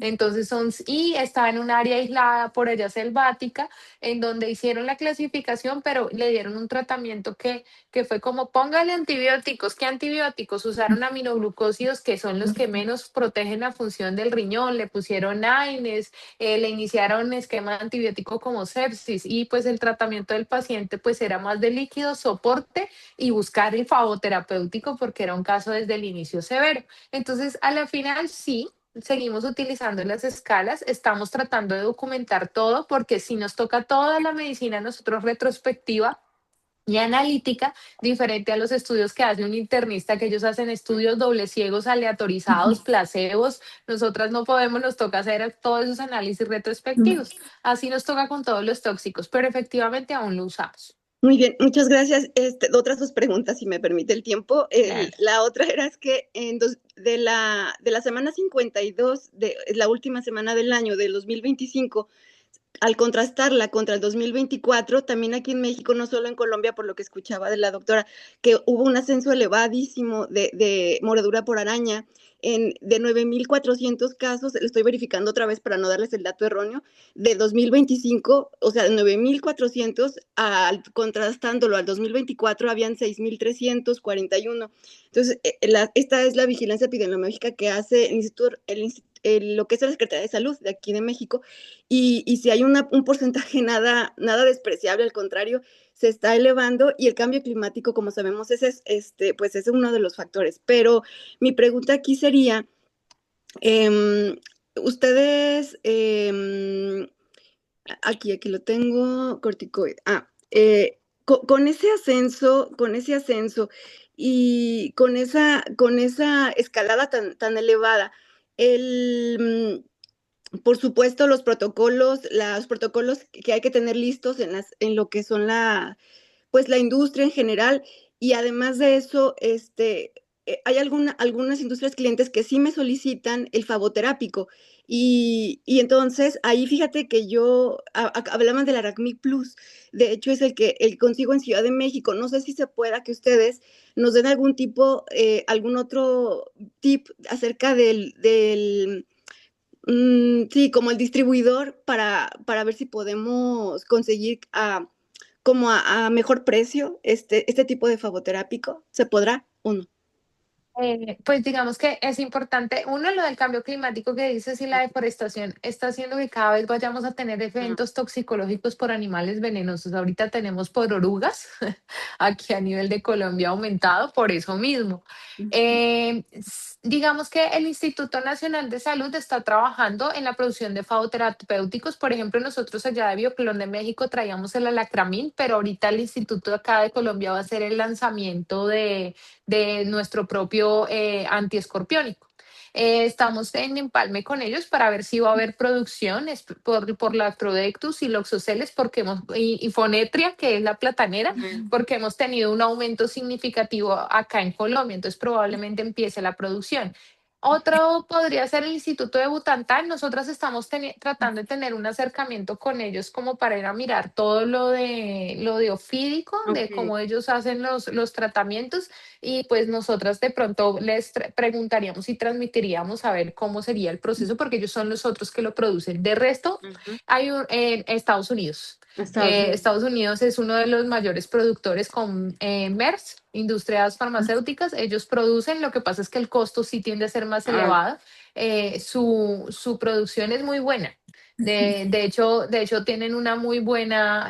Entonces y estaba en un área aislada por allá selvática, en donde hicieron la clasificación, pero le dieron un tratamiento que fue como póngale antibióticos. ¿Qué antibióticos? Usaron aminoglucósidos, que son los que menos protegen la función del riñón, le pusieron AINES, le iniciaron esquema antibiótico como sepsis, y pues el tratamiento del paciente pues era más de líquido, soporte y buscar el favor terapéutico porque era un caso desde el inicio severo. Entonces, a la final sí, seguimos utilizando las escalas, estamos tratando de documentar todo porque si nos toca toda la medicina nosotros retrospectiva y analítica, diferente a los estudios que hace un internista, que ellos hacen estudios doble ciegos, aleatorizados, placebos. Nosotras no podemos, nos toca hacer todos esos análisis retrospectivos. Así nos toca con todos los tóxicos, pero efectivamente aún lo usamos. Muy bien, muchas gracias. Otras dos preguntas, si me permite el tiempo. Claro. La otra era es que de la semana 52, la última semana del año del 2025, al contrastarla contra el 2024, también aquí en México, no solo en Colombia, por lo que escuchaba de la doctora, que hubo un ascenso elevadísimo de mordedura por araña, de 9.400 casos, lo estoy verificando otra vez para no darles el dato erróneo, de 2025, o sea, de 9.400, contrastándolo al 2024, habían 6.341. Entonces, esta es la vigilancia epidemiológica que hace lo que es la Secretaría de Salud de aquí de México, y si hay un porcentaje nada despreciable, al contrario, se está elevando, y el cambio climático, como sabemos, pues es uno de los factores. Pero mi pregunta aquí sería, ustedes, aquí lo tengo, corticoide. Con ese ascenso y con esa escalada tan elevada, el, por supuesto, los protocolos que hay que tener listos en lo que son pues la industria en general, y además de eso, hay algunas industrias clientes que sí me solicitan el fagoterápico, y entonces ahí fíjate que hablaban del Aracmic Plus. De hecho es el que consigo en Ciudad de México. No sé si se pueda que ustedes nos den algún otro tip acerca sí, como el distribuidor, para ver si podemos conseguir como a mejor precio este tipo de fagoterápico. ¿Se podrá o no? Pues digamos que es importante, uno, lo del cambio climático que dices, y la deforestación está haciendo que cada vez vayamos a tener Ujú. eventos toxicológicos por animales venenosos. Ahorita tenemos por orugas, aquí a nivel de Colombia ha aumentado por eso mismo. Digamos que el Instituto Nacional de Salud está trabajando en la producción de fagoterapéuticos. Por ejemplo, nosotros allá de Bioclon de México traíamos el alacramín, pero ahorita el Instituto de acá de Colombia va a hacer el lanzamiento de nuestro propio antiescorpiónico. Estamos en empalme con ellos para ver si va a haber producción por Lactrodectus y Loxoceles, y Fonetria, que es la platanera, Ujú. porque hemos tenido un aumento significativo acá en Colombia, entonces probablemente empiece la producción. Otro podría ser el Instituto de Butantan. Nosotras estamos tratando de tener un acercamiento con ellos como para ir a mirar todo lo de ofídico, Ok. de cómo ellos hacen los tratamientos, y pues nosotras de pronto les preguntaríamos y transmitiríamos a ver cómo sería el proceso, porque ellos son los otros que lo producen. De resto, Ujú. hay en Estados Unidos. Estados Unidos. Estados Unidos es uno de los mayores productores con Merck, Industrias Farmacéuticas. Ellos producen, lo que pasa es que el costo sí tiende a ser más Ah, elevado. Su producción es muy buena. De hecho, tienen una muy buena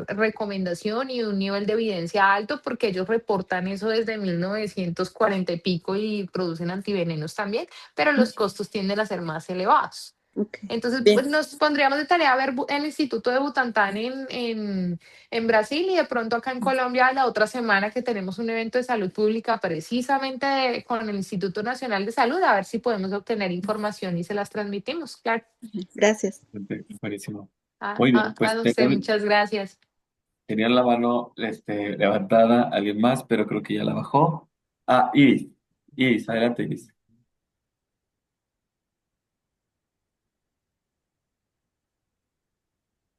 recomendación y un nivel de evidencia alto porque ellos reportan eso desde 1940 y pico y producen antivenenos también, pero los costos tienden a ser más elevados. Ok, Entonces, bien, pues nos pondríamos de tarea a ver el Instituto de Butantán en Brasil y de pronto acá en Colombia la otra semana que tenemos un evento de salud pública precisamente con el Instituto Nacional de Salud, a ver si podemos obtener información y se las transmitimos. Claro. gracias. Perfecto, buenísimo. A, Muy bien, a, pues a usted, muchas gracias. tenían la mano levantada alguien más, pero creo que ya la bajó. Ah, Iris. Iris, adelante, Iris.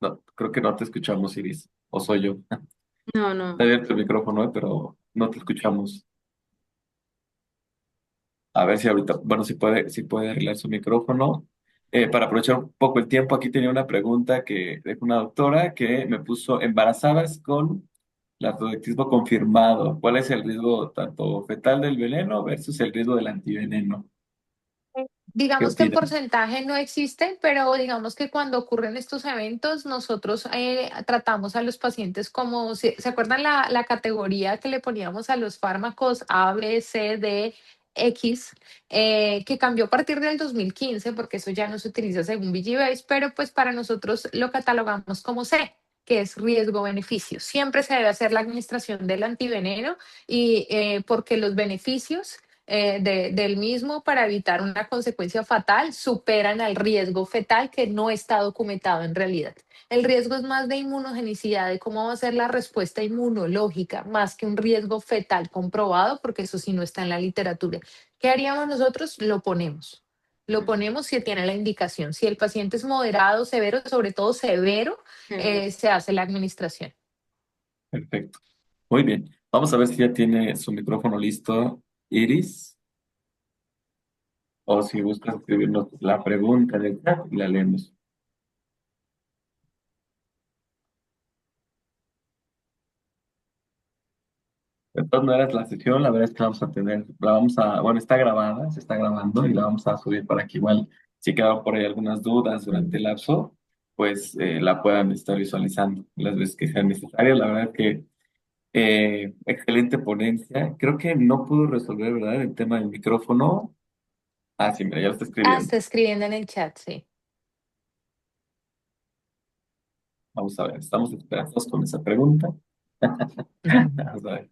No, creo que no te escuchamos, Iris. O soy yo. No, Está no. abierto el micrófono, pero no te escuchamos. A ver si ahorita, bueno, si puede arreglar su micrófono. Para aprovechar un poco el tiempo, aquí tenía una pregunta que de una doctora que me puso embarazadas con lardolectismo confirmado. ¿Cuál es el riesgo tanto fetal del veneno versus el riesgo del antiveneno? ¿Qué Digamos que en opinan? porcentaje no existe, pero digamos que cuando ocurren estos eventos, nosotros tratamos a los pacientes como, ¿se acuerdan la categoría que le poníamos a los fármacos A, B, C, D, X, que cambió a partir del 2015, porque eso ya no se utiliza según BG-Base, pero pues para nosotros lo catalogamos como C, que es riesgo-beneficio. Siempre se debe hacer la administración del antiveneno y porque los beneficios del mismo para evitar una consecuencia fatal superan al riesgo fetal que no está documentado en realidad. El riesgo es más de inmunogenicidad, de cómo va a ser la respuesta inmunológica, más que un riesgo fetal comprobado, porque eso sí no está en la literatura. ¿Qué haríamos nosotros? Lo ponemos. Lo ponemos si tiene la indicación. Si el paciente es moderado, severo, sobre todo severo, Ujú. se hace la administración. Perfecto. Muy bien. Vamos a ver si ya tiene su micrófono listo, Iris, o si buscas escribirnos la pregunta en el chat y la leemos. De todas maneras, la sesión, la verdad es que la vamos a tener, la vamos a, bueno, está grabada, se está grabando y la vamos a subir para que igual, si quedaron por ahí algunas dudas durante el lapso, pues la puedan estar visualizando las veces que sean necesarias. La verdad es que excelente ponencia. Creo que no pudo resolver, ¿verdad? El tema del micrófono. Ah, sí, mira, ya lo está Ah, escribiendo. está escribiendo en el chat, sí. Vamos a ver, estamos esperanzados con esa pregunta. Vamos a ver.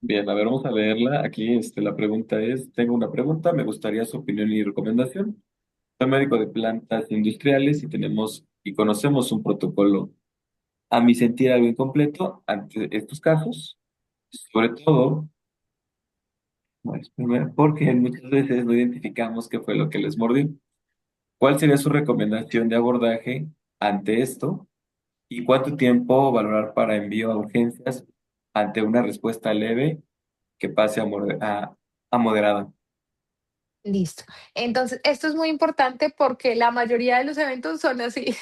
Bien, a ver, vamos a leerla. Aquí la pregunta es, tengo una pregunta, me gustaría su opinión y recomendación. Soy médico de plantas industriales y tenemos y conocemos un protocolo, a mi sentir, algo incompleto ante estos casos, sobre todo, pues, porque muchas veces no identificamos qué fue lo que les mordió. ¿Cuál sería su recomendación de abordaje ante esto y cuánto tiempo valorar para envío a urgencias ante una respuesta leve que pase a moderada? Listo. Entonces, esto es muy importante porque la mayoría de los eventos son así.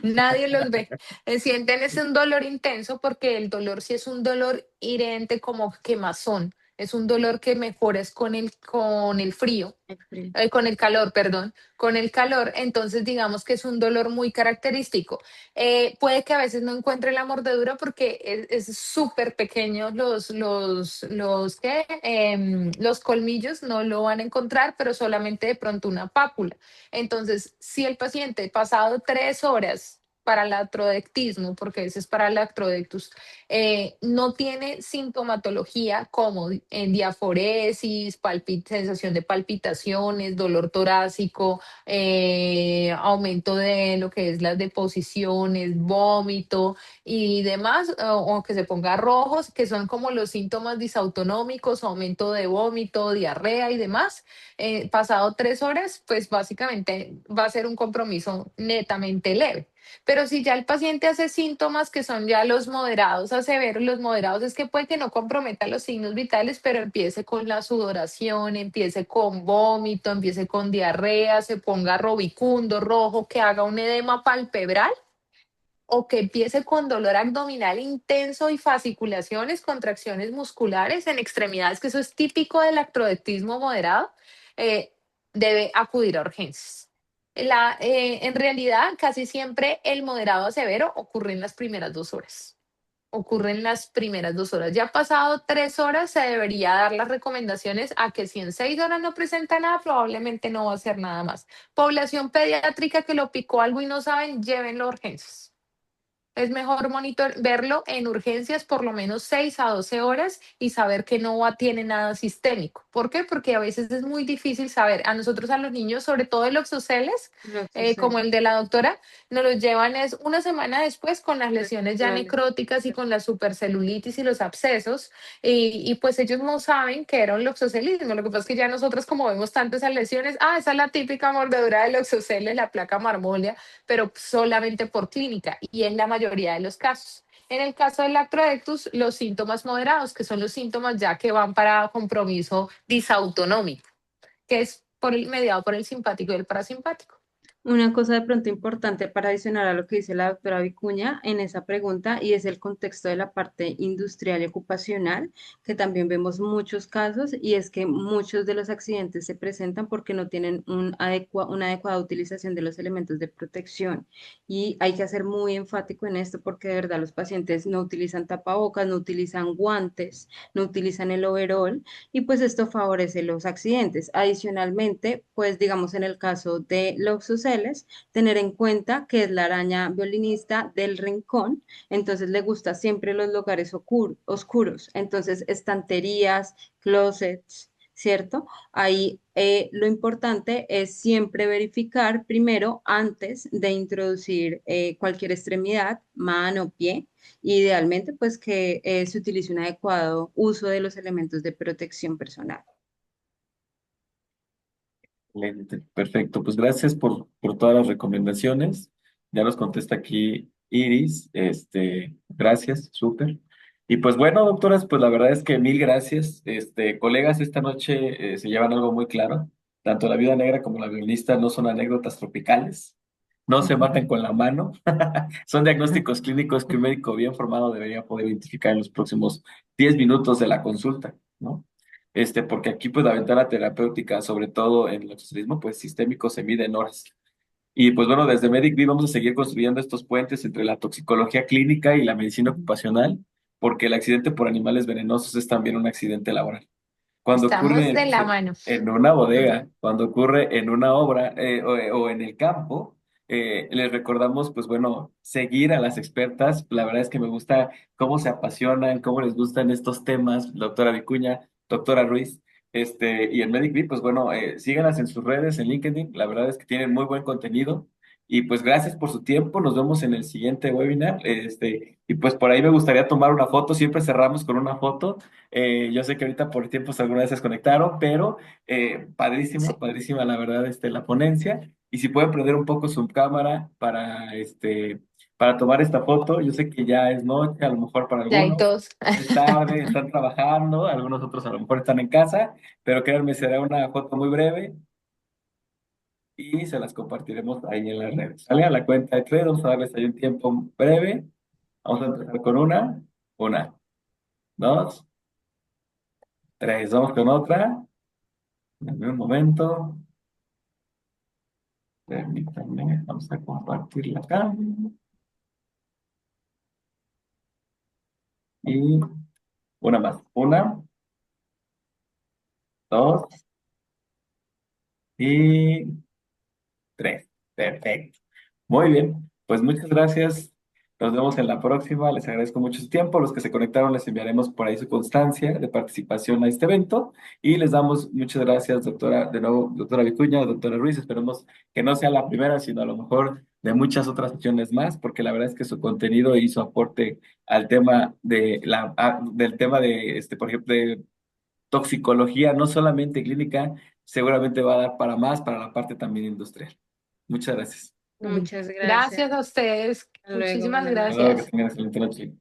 Nadie los ve. Sienten ese un dolor intenso porque el dolor sí es un dolor hiriente como quemazón. Es un dolor que mejora es con el frío, El frío. con el calor, perdón, con el calor, entonces digamos que es un dolor muy característico. Puede que a veces no encuentre la mordedura porque es súper pequeño los colmillos no lo van a encontrar, pero solamente de pronto una pápula. Entonces, si el paciente pasado 3 horas para el artrodentismo, porque ese es para el artrodectus, no tiene sintomatología como en diaforesis, sensación de palpitaciones, dolor torácico, aumento de lo que es las deposiciones, vómito y demás, o que se ponga rojos, que son como los síntomas disautonómicos, aumento de vómito, diarrea y demás, pasado 3 horas, pues básicamente va a ser un compromiso netamente leve. Pero si ya el paciente hace síntomas que son ya los moderados a severos, los moderados es que puede que no comprometa los signos vitales, pero empiece con la sudoración, empiece con vómito, empiece con diarrea, se ponga robicundo, rojo, que haga un edema palpebral o que empiece con dolor abdominal intenso y fasciculaciones, contracciones musculares en extremidades, que eso es típico del acrodectismo moderado, eh, debe acudir a urgencias. En realidad, casi siempre el moderado a severo ocurre en las primeras 2 horas. Ocurre en las primeras 2 horas. Ya pasado 3 horas se debería dar las recomendaciones a que si en 6 horas no presenta nada, probablemente no va a hacer nada más. Población pediátrica que lo picó algo y no saben, llévenlo a urgencias. Es mejor verlo en urgencias por lo menos 6 a 12 horas y saber que no tiene nada sistémico. ¿Por qué? Porque a veces es muy difícil saber. A nosotros, a los niños, sobre todo el oxoceles, Lo como sucede. el de la doctora, nos los llevan es una semana después con las lesiones ya Dale. necróticas y con la supercelulitis y los abscesos. Y pues ellos no saben que era un loxocelismo. Lo que pasa es que ya nosotros, como vemos tantas esas lesiones, esa es la típica mordedura del loxoceles, la placa marmolia, pero solamente por clínica y en la mayoría de los casos. En el caso del acrodectus, los síntomas moderados, que son los síntomas ya que van para compromiso disautonómico, que es mediado por el simpático y el parasimpático. Una cosa de pronto importante para adicionar a lo que dice la doctora Vicuña en esa pregunta y es el contexto de la parte industrial y ocupacional, que también vemos muchos casos y es que muchos de los accidentes se presentan porque no tienen una adecuada utilización de los elementos de protección y hay que ser muy enfático en esto porque de verdad los pacientes no utilizan tapabocas, no utilizan guantes, no utilizan el overol y pues esto favorece los accidentes. Adicionalmente, pues digamos en el caso de los oxoceles, tener en cuenta que es la araña violinista del rincón, entonces le gusta siempre los lugares oscuros, entonces estanterías, closets. ¿Cierto? Ahí lo importante es siempre verificar primero antes de introducir cualquier extremidad, mano, pie, idealmente, pues que se utilice un adecuado uso de los elementos de protección personal. Excelente, perfecto. Pues gracias por todas las recomendaciones. Ya nos contesta aquí Iris. Gracias, súper. Y pues bueno, doctoras, pues la verdad es que mil gracias. Colegas, esta noche se llevan algo muy claro. Tanto la Viuda Negra como la violinista no son anécdotas tropicales. No se matan con la mano. Son diagnósticos clínicos que un médico bien formado debería poder identificar en los próximos 10 minutos de la consulta, ¿no? Porque aquí pues la ventana terapéutica, sobre todo en el exorcismo, pues sistémico se mide en horas. Y pues bueno, desde MedicV vamos a seguir construyendo estos puentes entre la toxicología clínica y la medicina ocupacional, porque el accidente por animales venenosos es también un accidente laboral. Cuando Estamos ocurre de la mano. en una bodega, cuando ocurre en una obra o en el campo, les recordamos, pues bueno, seguir a las expertas. La verdad es que me gusta cómo se apasionan, cómo les gustan estos temas, doctora Vicuña, doctora Ruiz. Y en MedicV, pues bueno, síganlas en sus redes, en LinkedIn. La verdad es que tienen muy buen contenido. Y pues gracias por su tiempo. Nos vemos en el siguiente webinar. Y pues por ahí me gustaría tomar una foto. Siempre cerramos con una foto. Yo sé que ahorita por tiempos algunas se desconectaron, pero padrísima, Sí, padrísima la verdad la ponencia. Y si pueden prender un poco su cámara para tomar esta foto, yo sé que ya es noche, a lo mejor para ya hay algunos, todos. es tarde, están trabajando, algunos otros a lo mejor están en casa, pero créanme, será una foto muy breve y se las compartiremos ahí en las redes. Sale a la cuenta de tres, vamos a darles ahí un tiempo breve. Vamos a empezar con una, dos, tres, vamos con otra. Dame un momento, permítanme, vamos a compartirla acá. Y una más. Una, dos y tres. Perfecto. Muy bien. Pues muchas gracias. Nos vemos en la próxima. Les agradezco mucho su tiempo. Los que se conectaron les enviaremos por ahí su constancia de participación a este evento. Y les damos muchas gracias, doctora, de nuevo, doctora Vicuña, doctora Ruiz. Esperemos que no sea la primera, sino a lo mejor de muchas otras sesiones más, porque la verdad es que su contenido y su aporte al tema del tema de, por ejemplo, de toxicología, no solamente clínica, seguramente va a dar para más, para la parte también industrial. Muchas gracias. Muchas gracias. Gracias a ustedes. Hasta luego, Muchísimas buenas Hasta noches. luego, que gracias. tengan excelente noche.